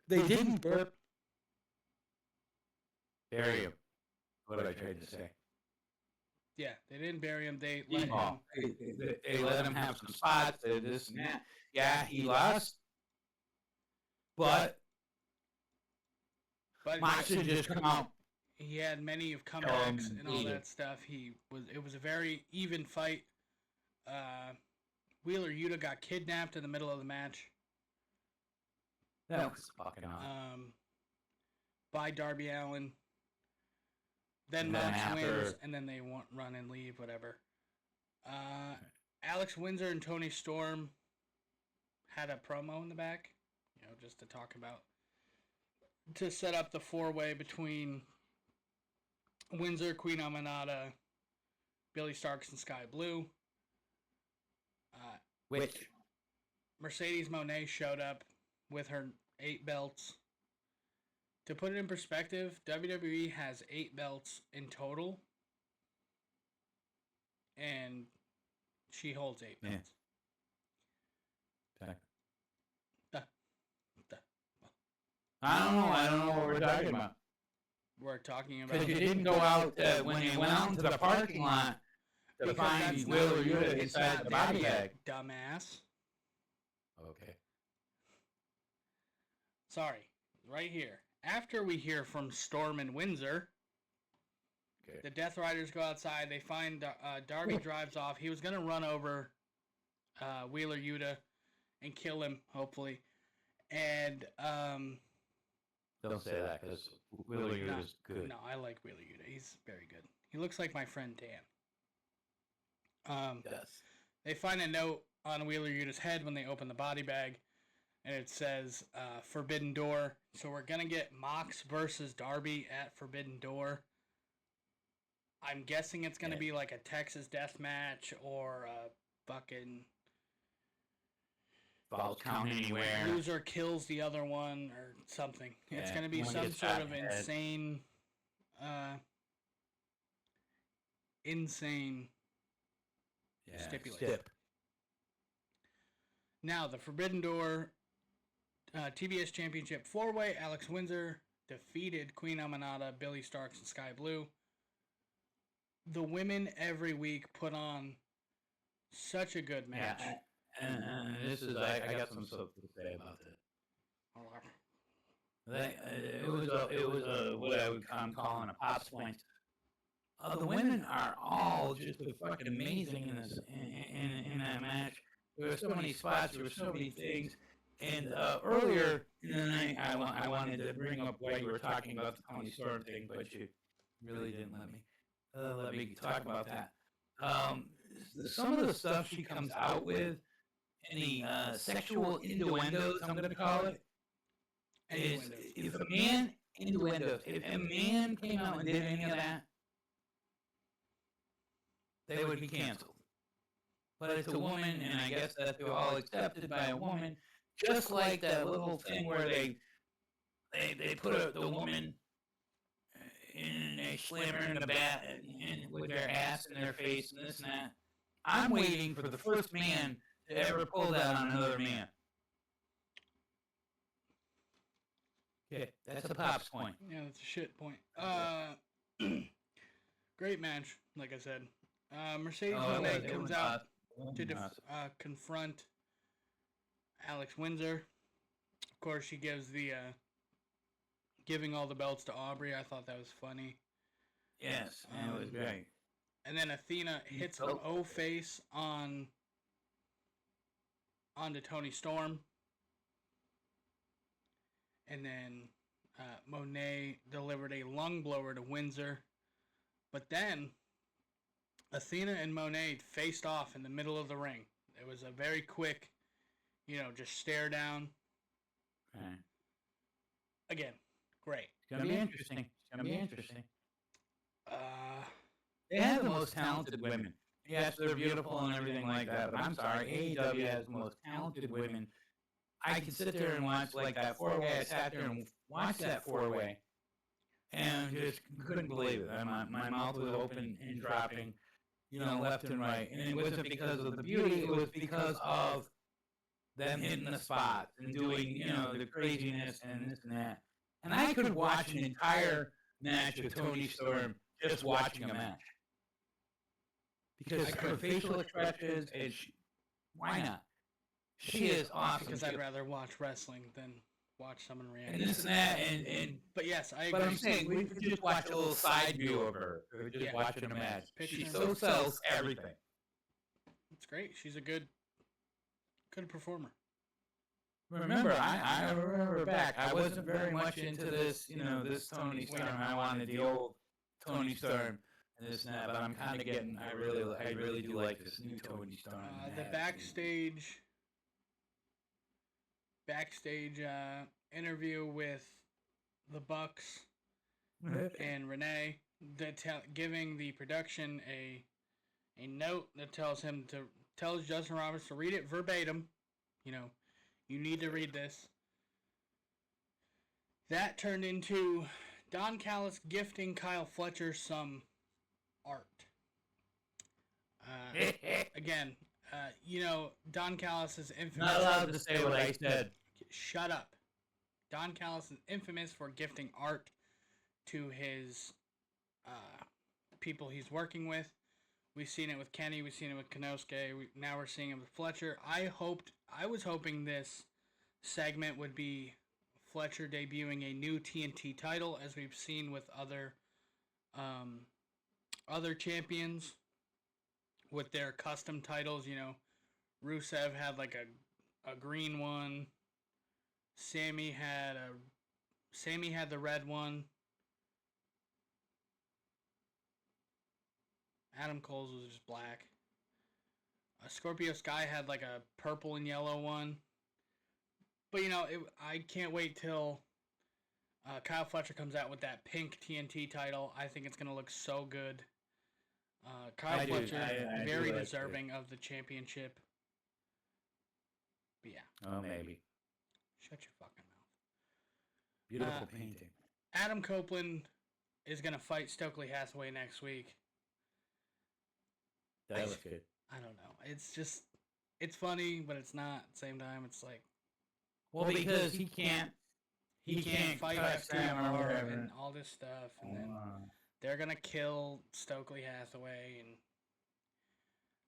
they didn't burp. Bury him. What did I try to say? Yeah, they didn't bury him. They let him. They let him have some spots. This and that. Yeah, he lost. But Mox should just come out. He had many of comebacks and all that stuff. It was a very even fight. Wheeler Yuta got kidnapped in the middle of the match. That was fucking awesome. By Darby Allin. Then Mox wins, and then they run and leave, whatever. Alex Windsor and Tony Storm had a promo in the back, you know, just to talk about, to set up the four-way between Windsor, Queen Aminata, Billy Starks, and Sky Blue. Which? Mercedes Moné showed up with her 8 belts. To put it in perspective, WWE has 8 belts in total, and she holds 8 belts. I don't know what we're talking about. we're talking about. Because you didn't go out when you went out into the parking lot to Because find that's Wheeler not- Yuta it's inside not the body bag. Dumbass. Okay. Sorry. Right here. After we hear from Storm and Windsor, Okay. the Death Riders go outside. They find Darby drives off. He was going to run over Wheeler Yuta and kill him, hopefully. And Don't say that because Wheeler Yuta's good. no, I like Wheeler Yuta. He's very good. He looks like my friend Dan. Yes. They find a note on Wheeler Yuta's head when they open the body bag, and it says Forbidden Door. So we're going to get Mox versus Darby at Forbidden Door. I'm guessing it's going to be like a Texas death match or a fucking Falls count anywhere. loser kills the other one or something. It's Yeah, going to be one some gets sort shot of in the head. insane Yeah. stipulation. Stip. Now, the Forbidden Door TBS Championship 4-way, Alex Windsor defeated Queen Amanada, Billy Starks, and Sky Blue. The women every week put on such a good match. Yeah. And this is I got some stuff to say about it. It was a what I'm calling a pops point. The women are all just fucking amazing in this in that match. There were so many spots. There were so many things. And earlier in the night, I wanted to bring up why you were talking about the Tony Storm thing, but you really didn't let me talk about that. Some of the stuff she comes out with, any sexual innuendos, I'm going to call it, is if a man innuendos, if a man came out and did any of that, they would be canceled. But it's a woman, and I guess that they're all accepted by a woman, just like that little thing where they put the woman and they slam her in the bat and with their ass in their face and this and that. I'm waiting for the first man to ever pull that on another man. Okay, that's a pops point. Yeah, that's a shit point. Great match, like I said. Mercedes Moné comes out to confront Alex Windsor. Of course, she gives the giving all the belts to Aubrey. I thought that was funny. Yes, it was great. And then Athena hits an O-face onto Tony Storm. And then Monet delivered a lung blower to Windsor. But then Athena and Monet faced off in the middle of the ring. It was a very quick, just stare down. Okay. Again, great. It's going to be interesting. They have the most talented women. Yes, they're beautiful and everything like that, but I'm sorry, AEW has the most talented women. I could sit there and watch like that 4-way. I sat there and watched that 4-way and just couldn't believe it. My mouth was open and dropping, left and right. And it wasn't because of the beauty, it was because of them hitting the spots and doing, the craziness and this and that. And I could watch an entire match with Tony Storm just watching a match. Because her facial expressions, why not? She is awesome. Because I'd rather watch wrestling than watch someone react. And this and that, and But yes, I agree. but I'm saying we could just watch a little side view of her. We were just watching a match. She so sells everything. It's great. She's a good performer. Remember, I remember back. I wasn't very much into this, this Tony Storm. I wanted the old Tony Storm and this and that, but I'm kind of getting. I really do like this new Tony Storm. The backstage interview with the Bucks and Renee, giving the production a note that tells Justin Roberts to read it verbatim. You need to read this. That turned into Don Callis gifting Kyle Fletcher some art. Again, Don Callis is infamous. Not allowed to say what I said. Shut up. Don Callis is infamous for gifting art to his people he's working with. We've seen it with Kenny. We've seen it with Konosuke. Now we're seeing it with Fletcher. I was hoping this segment would be Fletcher debuting a new TNT title, as we've seen with other champions with their custom titles. You know, Rusev had like a green one. Sammy had the red one. Adam Cole's was just black. Scorpio Sky had like a purple and yellow one. But, you know, I can't wait till Kyle Fletcher comes out with that pink TNT title. I think it's going to look so good. Kyle Fletcher, very deserving of the championship. But yeah. Oh, maybe. Shut your fucking mouth. Beautiful painting. Adam Copeland is going to fight Stokely Hathaway next week. That was good. I don't know. It's just, it's funny, but it's not. At the same time, it's like, Well, because he can't fight FTR and all this stuff, and then they're gonna kill Stokely Hathaway, and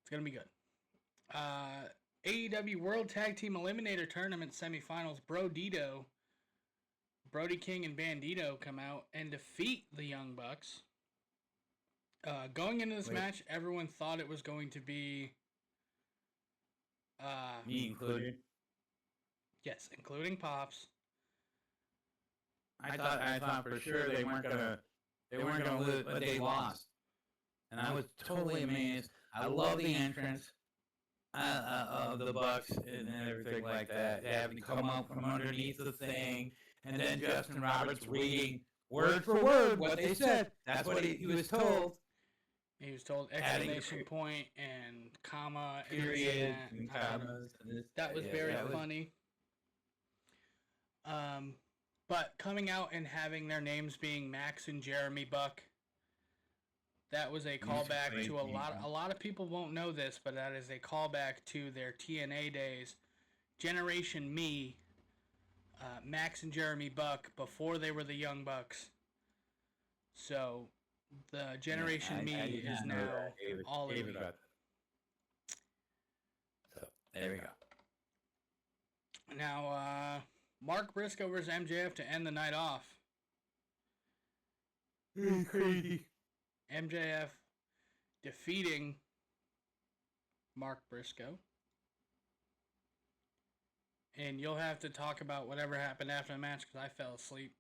it's gonna be good. AEW World Tag Team Eliminator Tournament semifinals. Brody King and Bandito come out and defeat the Young Bucks. Going into this match, everyone thought it was going to be me included. Yes, including Pops. I thought for sure they weren't gonna lose, but they lost, and I was totally amazed. I love the entrance of the Bucks and everything like that. Having to come up from underneath the thing, and then Justin Roberts reading word for word what they said. That's what he was told. He was told exclamation point and comma, period, and commas. That was very funny. But coming out and having their names being Max and Jeremy Buck, that was a callback to a lot of people won't know this, but that is a callback to their TNA days. Generation Me, Max and Jeremy Buck before they were the Young Bucks. So the Generation Me is now all elite. So there we go. Now, Mark Briscoe versus MJF to end the night off. Crazy. MJF defeating Mark Briscoe. And you'll have to talk about whatever happened after the match because I fell asleep.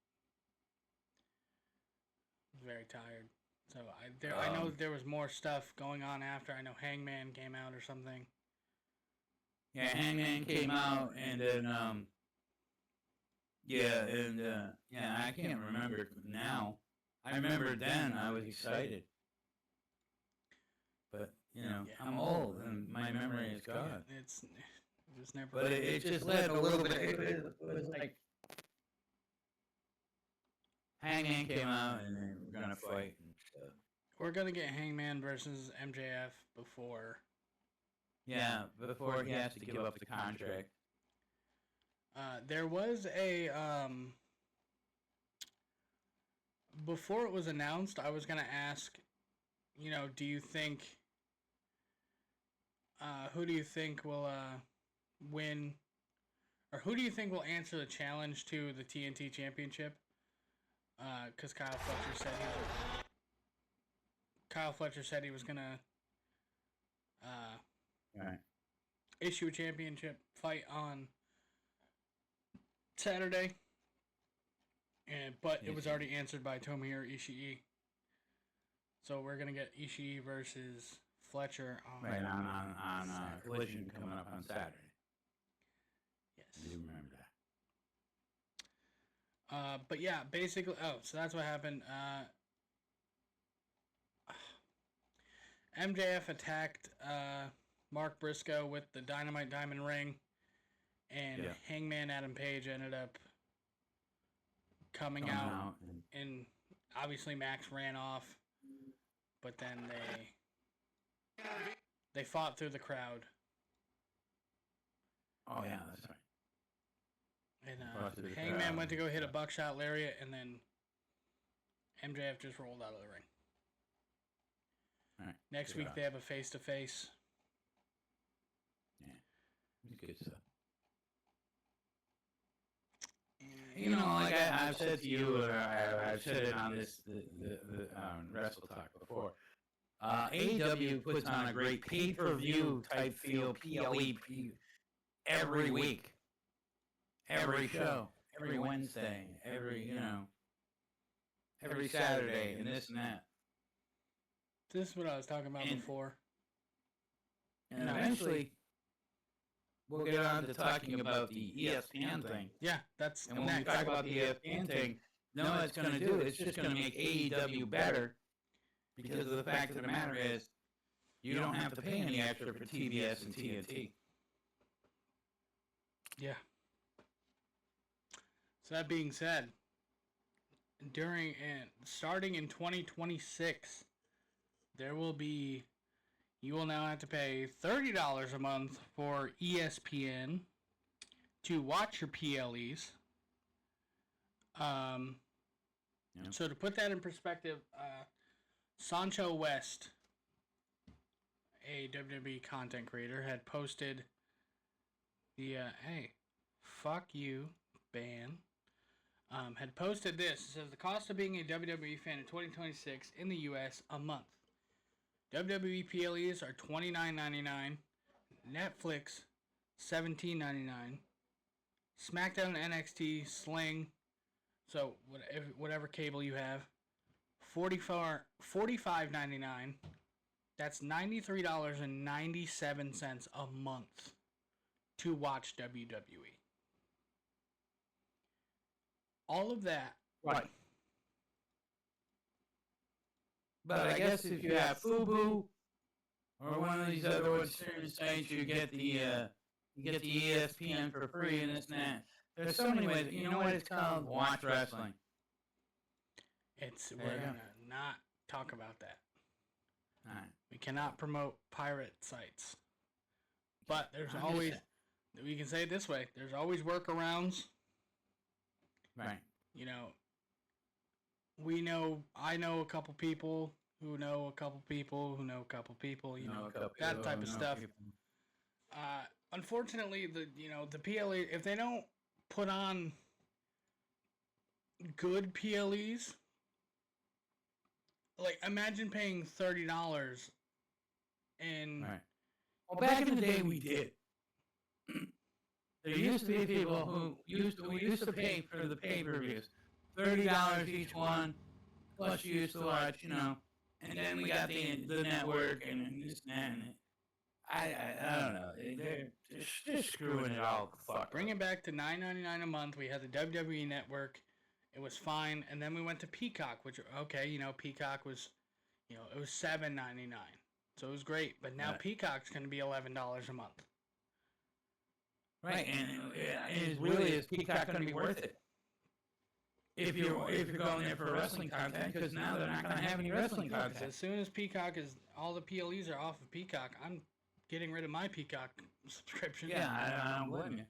I was very tired. So I know there was more stuff going on after. I know Hangman came out or something. Yeah, Hangman came out, and then I can't remember now. I remember then I was excited, but you know I'm old and my memory is gone. It was never. But it just led a little bit. It was like Hangman came out, and then we're gonna fight and stuff. We're gonna get Hangman versus MJF before. Yeah, before he has to give up the contract. There was a before it was announced, I was gonna ask, you know, do you think who do you think will win, or who do you think will answer the challenge to the TNT Championship? Because Kyle Fletcher said he was gonna issue a championship fight on Saturday, but it was already answered by Tomohiro Ishii. So we're gonna get Ishii versus Fletcher on Collision coming up on Saturday. Yes, You remember that. but yeah, basically, so that's what happened. MJF attacked Mark Briscoe with the Dynamite Diamond Ring, and Hangman Adam Page ended up coming out, and obviously Max ran off, but then they fought through the crowd. Oh yeah, that's right. And Hangman went to go hit a buckshot lariat, and then MJF just rolled out of the ring. All right. Next week they have a face-to-face. Yeah. Good stuff. You know, like I've said to you, or I've said it on this the Wrestle Talk before. AEW puts on a great pay-per-view type feel, PLE, every week, every show, every Wednesday, every Saturday, and this and that. This is what I was talking about before. And eventually, we'll get on to talking about the ESPN thing. Yeah, that's And when next. we talk about the ESPN thing, no, what it's going to do, it's just going to make AEW better, because of the fact of the matter is, you don't have to pay any extra for TBS and TNT. Yeah. So that being said, starting in 2026, you will now have to pay $30 a month for ESPN to watch your PLEs. So to put that in perspective, Sancho West, a WWE content creator, had posted the hey, fuck you, ban. Had posted this. It says the cost of being a WWE fan in 2026 in the US a month. WWE PLEs are $29.99. Netflix $17.99. SmackDown, NXT, Sling, so whatever cable you have, $45.99. That's $93.97 a month to watch WWE. All of that. Right. But I guess if you have FUBU or one of these other streaming sites, you get the ESPN for free and this and that. There's so many ways. You know what it's called? Watch wrestling. We're gonna not talk about that. All right. We cannot promote pirate sites. But there's always, we can say it this way, there's always workarounds. Right. You know, I know a couple people who know a couple people who know a couple people, that type of stuff. Unfortunately, the PLE, if they don't put on good PLEs, like imagine paying $30 and right. Well, back in the day, we did. There used to be people who used to pay for the pay-per-views, $30 each one, plus you used to watch, and then we got the network and this and that. And I don't know. They're just screwing it all the fuck. Bring it back to $9.99 a month. We had the WWE Network. It was fine, and then we went to Peacock, which Peacock was, it was $7.99, so it was great. But now Peacock's going to be $11 a month. Right, and is Peacock going to be worth it? If you're going there for wrestling content, because now they're not going to have any wrestling content. As soon as all the PLEs are off of Peacock, I'm getting rid of my Peacock subscription. Yeah, I don't blame you.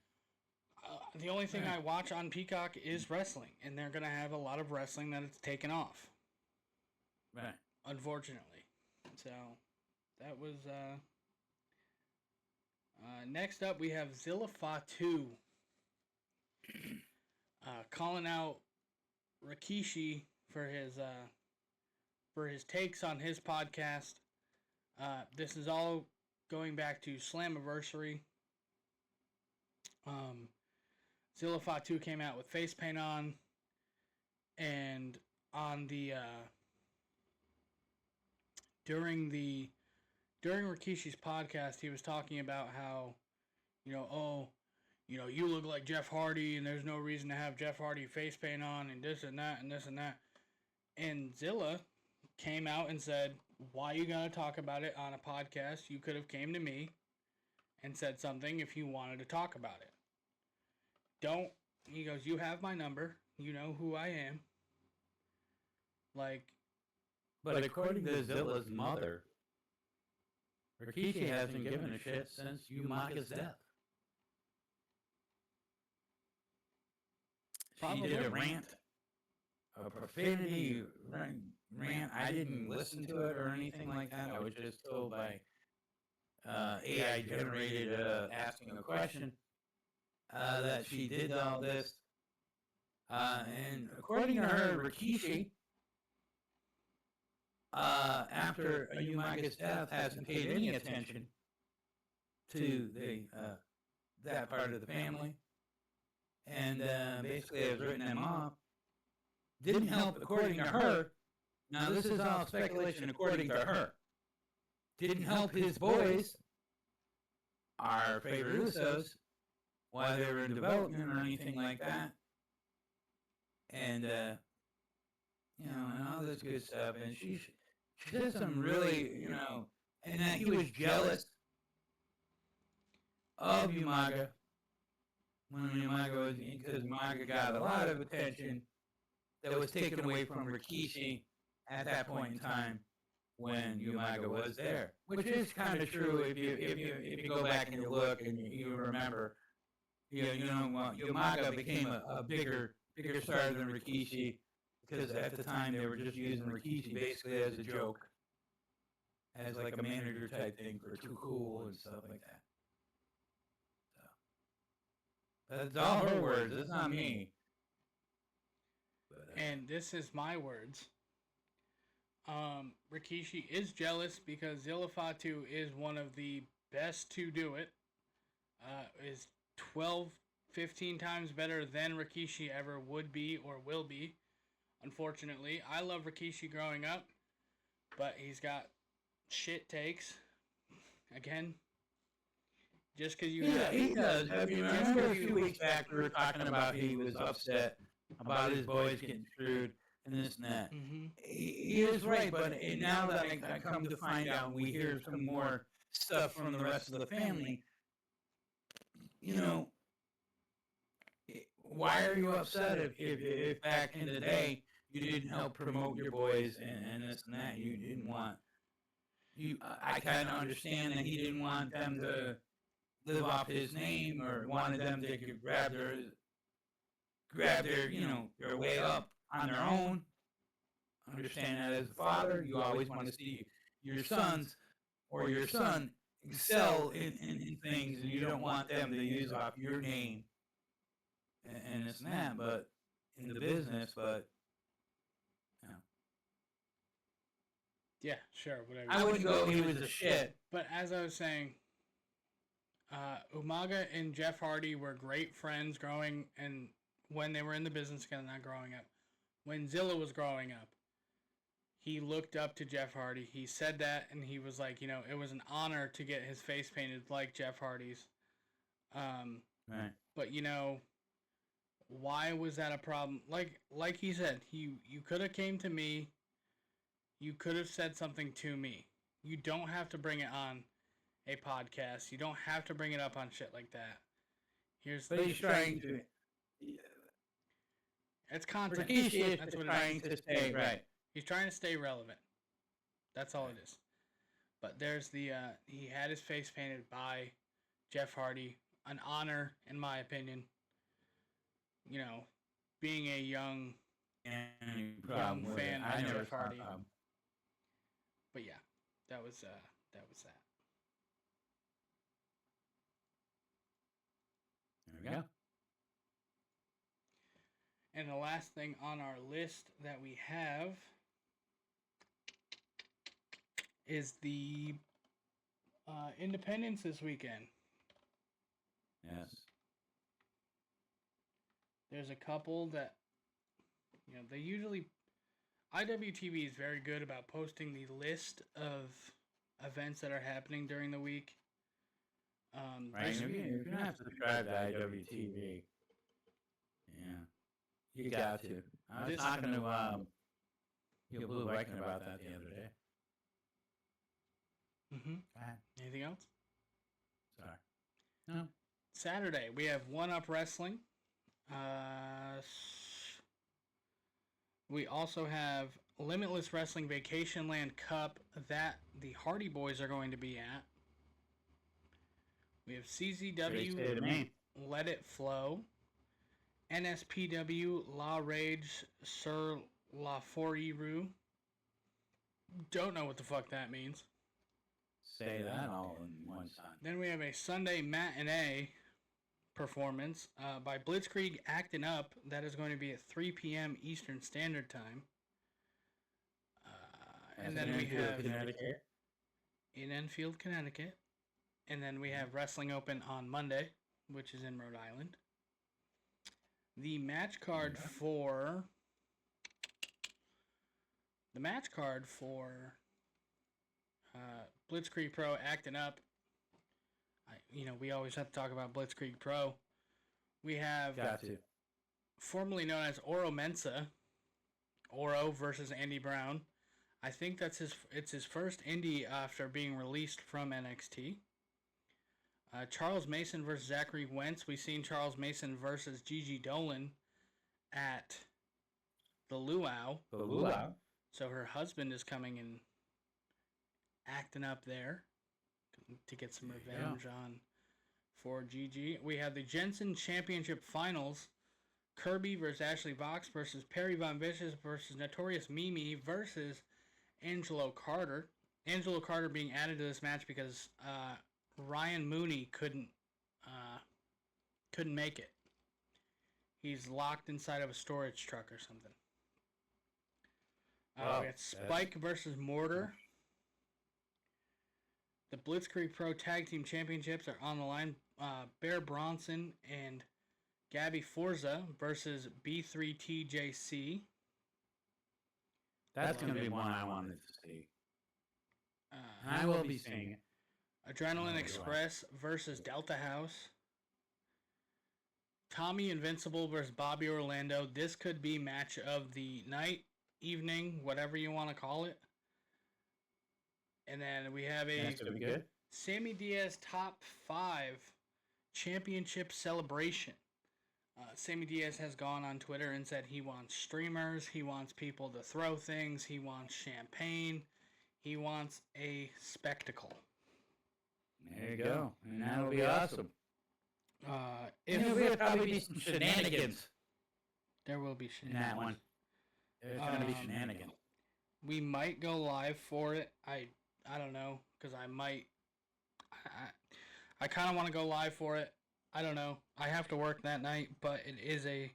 The only thing I watch on Peacock is wrestling, and they're going to have a lot of wrestling that it's taken off. Right. Unfortunately. So, that was... next up, we have Zilla Fatu calling out Rikishi for his takes on his podcast. This is all going back to Slammiversary. Zilla Fatu came out with face paint on, and on the during Rikishi's podcast, he was talking about how, you look like Jeff Hardy, and there's no reason to have Jeff Hardy face paint on, and this and that, and this and that. And Zilla came out and said, why you gotta talk about it on a podcast? You could have came to me and said something if you wanted to talk about it. He goes, you have my number. You know who I am. But according to Zilla's mother, Rikishi hasn't given a shit since Umaka's death. She did a rant a profanity rant. I didn't listen to it or anything like that. I was just told by AI generated asking a question that she did all this. And according to her, Rikishi, after Umaga's death, hasn't paid any attention to that part of the family, and basically has written them off. Didn't help, according to her. Now this is all speculation, according to her. Didn't help his boys, our favorite Usos, while they were in development or anything like that, and and all this good stuff. And she did some really, and that he was jealous of Umaga when Umaga was, because Umaga got a lot of attention that was taken away from Rikishi at that point in time when Umaga was there, which is kind of true if you go back and you look and you remember, Umaga became a bigger star than Rikishi, because at the time they were just using Rikishi basically as a joke, as like a manager type thing for Too Cool and stuff like that. So that's all her words. It's not me. But, And this is my words. Rikishi is jealous because Zilla Fatu is one of the best to do it. Is 12, 15 times better than Rikishi ever would be or will be. Unfortunately, I love Rikishi growing up, but he's got shit takes. Again, just because you have... he does. I mean, I remember a few weeks back we were talking about he was upset about his boys getting screwed and this and that. Mm-hmm. He is right, but now that I come to find out, we hear some more stuff from the rest of the family. Why are you upset if back in the day you didn't help promote your boys and this and that? You didn't want I kind of understand that he didn't want them to live off his name, or wanted them to grab their their way up on their own. Understand that as a father, you always want to see your sons or your son excel in things, and you don't want them to use off your name and this and that, but in the business, but Yeah, sure, whatever. I wouldn't go he was a shit. But as I was saying, Umaga and Jeff Hardy were great friends growing, and when they were in the business together, not growing up. When Zilla was growing up, he looked up to Jeff Hardy. He said that, and he was like, it was an honor to get his face painted like Jeff Hardy's. Right. But why was that a problem? Like he said, you could have came to me. You could have said something to me. You don't have to bring it on a podcast. You don't have to bring it up on shit like that. He's trying to. It's content. Rikishi That's is what trying it is. to stay right. He's trying to stay relevant. That's all it is. But there's the he had his face painted by Jeff Hardy. An honor, in my opinion. Being a young fan of Jeff Hardy. But yeah, that was that. There we go. And the last thing on our list that we have is the Independence this weekend. Yes. There's a couple that, they usually... IWTV is very good about posting the list of events that are happening during the week. Right. You're going to have to subscribe to IWTV. Yeah. You got to. I was talking to Your Blue Viking about that the other day. Mm-hmm. Anything else? Sorry. No. Saturday, we have One Up Wrestling. We also have Limitless Wrestling Vacation Land Cup that the Hardy Boys are going to be at. We have CZW Let It Flow. NSPW La Rage Sur La Folie Rue. Don't know what the fuck that means. Say that all in one time. Then we have a Sunday matinee performance by Blitzkrieg Acting Up. That is going to be at 3 p.m. Eastern Standard Time. And then we have Connecticut. in Enfield, Connecticut. And then we have Wrestling Open on Monday, which is in Rhode Island. The match card for Blitzkrieg Pro Acting Up. We always have to talk about Blitzkrieg Pro. We have formerly known as Oro Mensa, Oro versus Andy Brown. I think it's his first indie after being released from NXT. Charles Mason versus Zachary Wentz. We've seen Charles Mason versus Gigi Dolan at the Luau. So her husband is coming and acting up there to get some revenge on for Gigi. We have the Jensen Championship Finals. Kirby versus Ashley Vox versus Perry Von Vicious versus Notorious Mimi versus Angelo Carter. Angelo Carter being added to this match because Ryan Mooney couldn't make it. He's locked inside of a storage truck or something. We got Spike versus Mortar. The Blitzkrieg Pro Tag Team Championships are on the line. Bear Bronson and Gabby Forza versus B3TJC. That's going to be one I wanted to see. I will be seeing it. Adrenaline Express versus Delta House. Tommy Invincible versus Bobby Orlando. This could be match of the night, evening, whatever you want to call it. And then we have a Sammy Diaz Top 5 Championship Celebration. Sammy Diaz has gone on Twitter and said he wants streamers, he wants people to throw things, he wants champagne, he wants a spectacle. There you go. And that'll be awesome. There'll probably be some shenanigans. There will be in that one. There's going to be shenanigans. We might go live for it. I don't know, because I might. I kind of want to go live for it. I don't know. I have to work that night, but it is a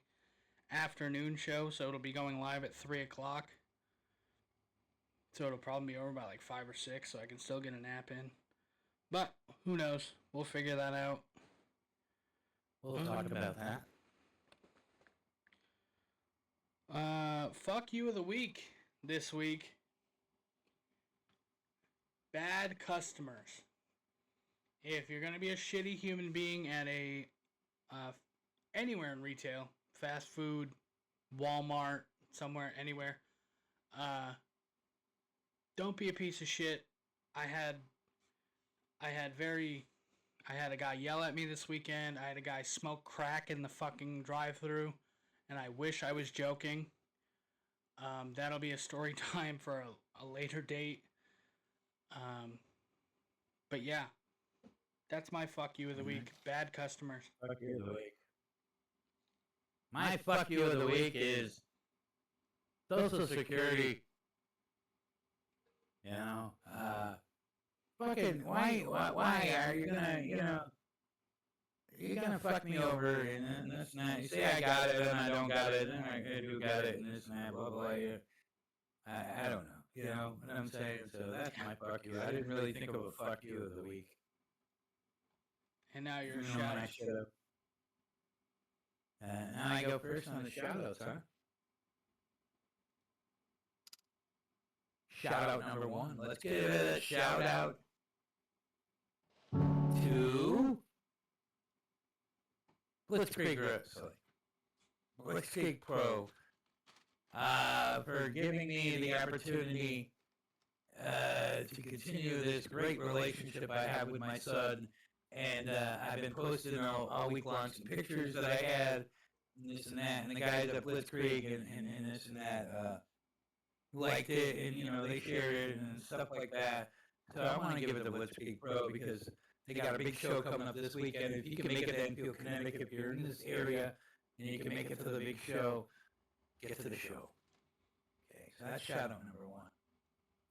afternoon show, so it'll be going live at 3 o'clock. So it'll probably be over by like 5 or 6, so I can still get a nap in. But who knows? We'll figure that out. We'll talk about that. Fuck you of the week this week. Bad customers. If you're gonna be a shitty human being at anywhere in retail, fast food, Walmart, somewhere, anywhere, don't be a piece of shit. I had a guy yell at me this weekend. I had a guy smoke crack in the fucking drive-thru, and I wish I was joking. That'll be a story time for a later date. But yeah, that's my fuck you of the week. Bad customers. Fuck you of the week. My fuck you of the week is Social Security. You know, fucking why are you gonna, you're gonna fuck me over and this and that. You say I got it and I don't got it and I do got it and this and that, blah, blah, blah. I don't know, you know what I'm saying? So that's my fuck you. I didn't really think of a fuck you of the week. And now you're a shout out. Now I go first on the shout outs, huh? Shout out number 1. Let's give it a shout out to Blitzkrieg Pro for giving me the opportunity to continue this great relationship I have with my son. And I've been posting all week long some pictures that I had, and this and that, and the guys at Blitzkrieg and this and that liked it, and they shared it and stuff like that. So I want to give it to Blitzkrieg Pro because they got a big show coming up this weekend. If you can make it to Enfield, Connecticut, if you're in this area, and you can make it to the big show, get to the show. Okay, so that's shout out number 1.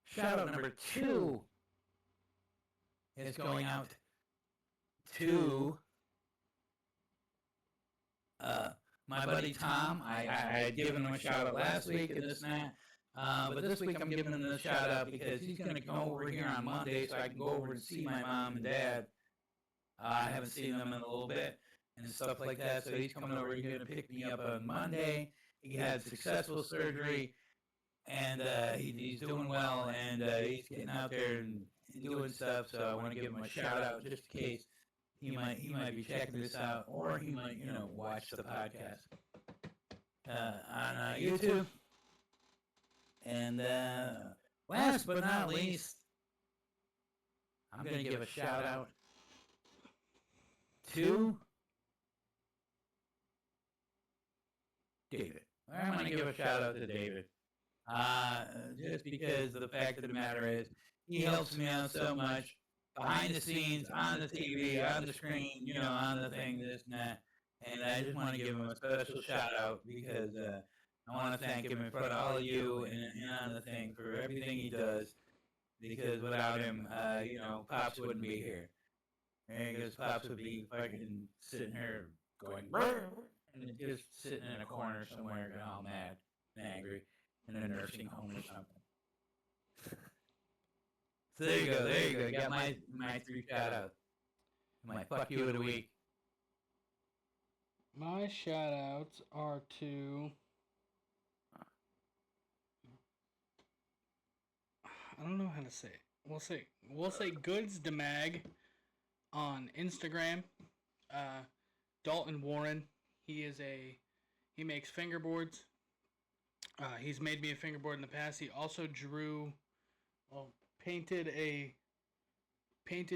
Shout out number 2 is going out to my buddy Tom. I had given him a shout out last week and this and that. But this week I'm giving him a shout out because he's going to come over here on Monday so I can go over and see my mom and dad. I haven't seen them in a little bit and stuff like that. So he's coming over here to pick me up on Monday. He had successful surgery and he's doing well and he's getting out there and doing stuff. So I want to give him a shout out just in case he might be checking this out or he might watch the podcast on YouTube. And last but not least, I'm going to give a shout out to David. I'm going to give a shout out to David. Just because the fact of the matter is, he helps me out so much behind the scenes, on the TV, on the screen, on the thing, this and that. And I just want to give him a special shout out because I want to thank him in front of all of you and on the thing for everything he does. Because without him, Pops wouldn't be here. Because Pops would be fucking sitting here going, and just sitting in a corner somewhere, all mad and angry, in a nursing home or something. So there you go. Got my 3 shout outs. My fuck you of the week. My shout outs are to I don't know how to say it. We'll say Goods to Mag on Instagram. Dalton Warren. He makes fingerboards. He's made me a fingerboard in the past. He also painted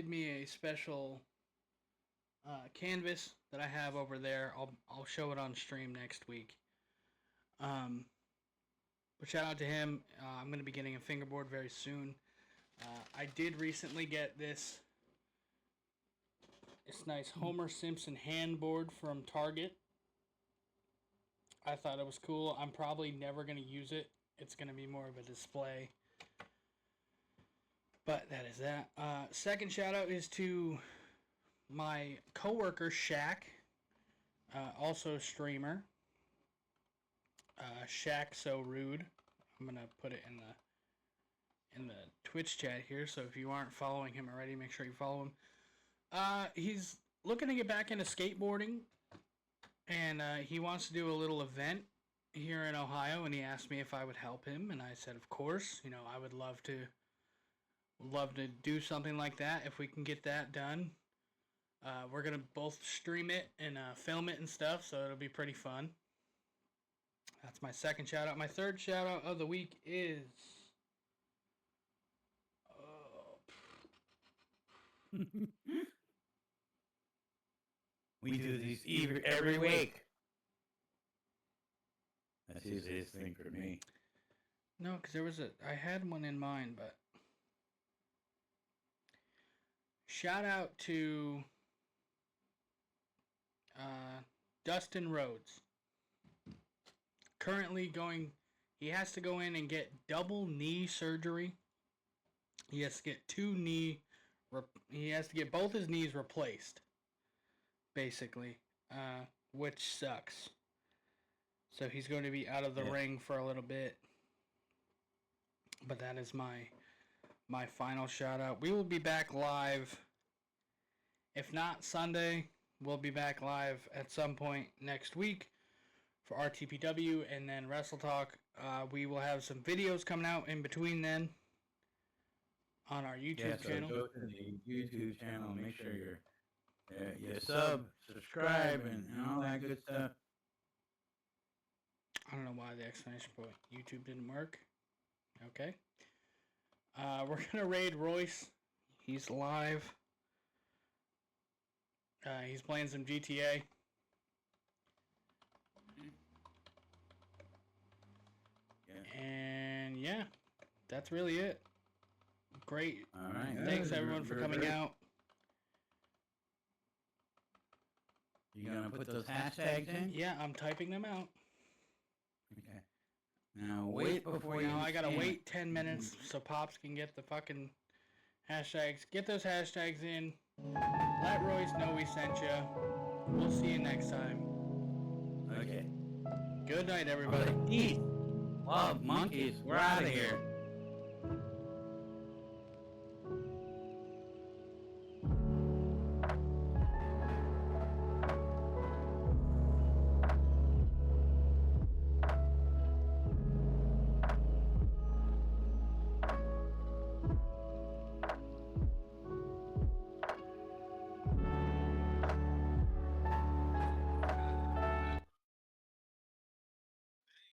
me a special canvas that I have over there. I'll show it on stream next week. But shout out to him. I'm going to be getting a fingerboard very soon. I did recently get this nice Homer Simpson handboard from Target. I thought it was cool. I'm probably never going to use it. It's going to be more of a display. But that is that. Second shout out is to my coworker Shaq, also a streamer. Shaq So Rude. I'm gonna put it in the Twitch chat here. So if you aren't following him already, make sure you follow him. He's looking to get back into skateboarding, and he wants to do a little event here in Ohio. And he asked me if I would help him, and I said, of course. I would love to do something like that if we can get that done. We're gonna both stream it and film it and stuff, so it'll be pretty fun. That's my second shout out. My third shout out of the week is we do these every week. That's the easiest thing for me. No, because I had one in mind, but shout out to Dustin Rhodes. Currently he has to go in and get double knee surgery. He has to get he has to get both his knees replaced, basically, which sucks. So he's going to be out of the ring for a little bit. But that is my final shout out. We will be back live. If not Sunday, we'll be back live at some point next week for RTPW and then Wrestle Talk. We will have some videos coming out in between then on our YouTube channel. Go to the YouTube channel and make sure you subscribe, and all that good stuff. I don't know why the exclamation point YouTube didn't work. Okay. We're going to raid Royce. He's live. He's playing some GTA. And yeah, that's really it. Great. All right. Thanks everyone for coming out. You gonna put those hashtags in? Yeah, I'm typing them out. Okay. Now wait before you. Now I gotta spam wait it. 10 minutes so Pops can get the fucking hashtags. Get those hashtags in. Let Royce know we sent you. We'll see you next time. Okay. Good night, everybody. Peace. Love monkeys. We're out of here.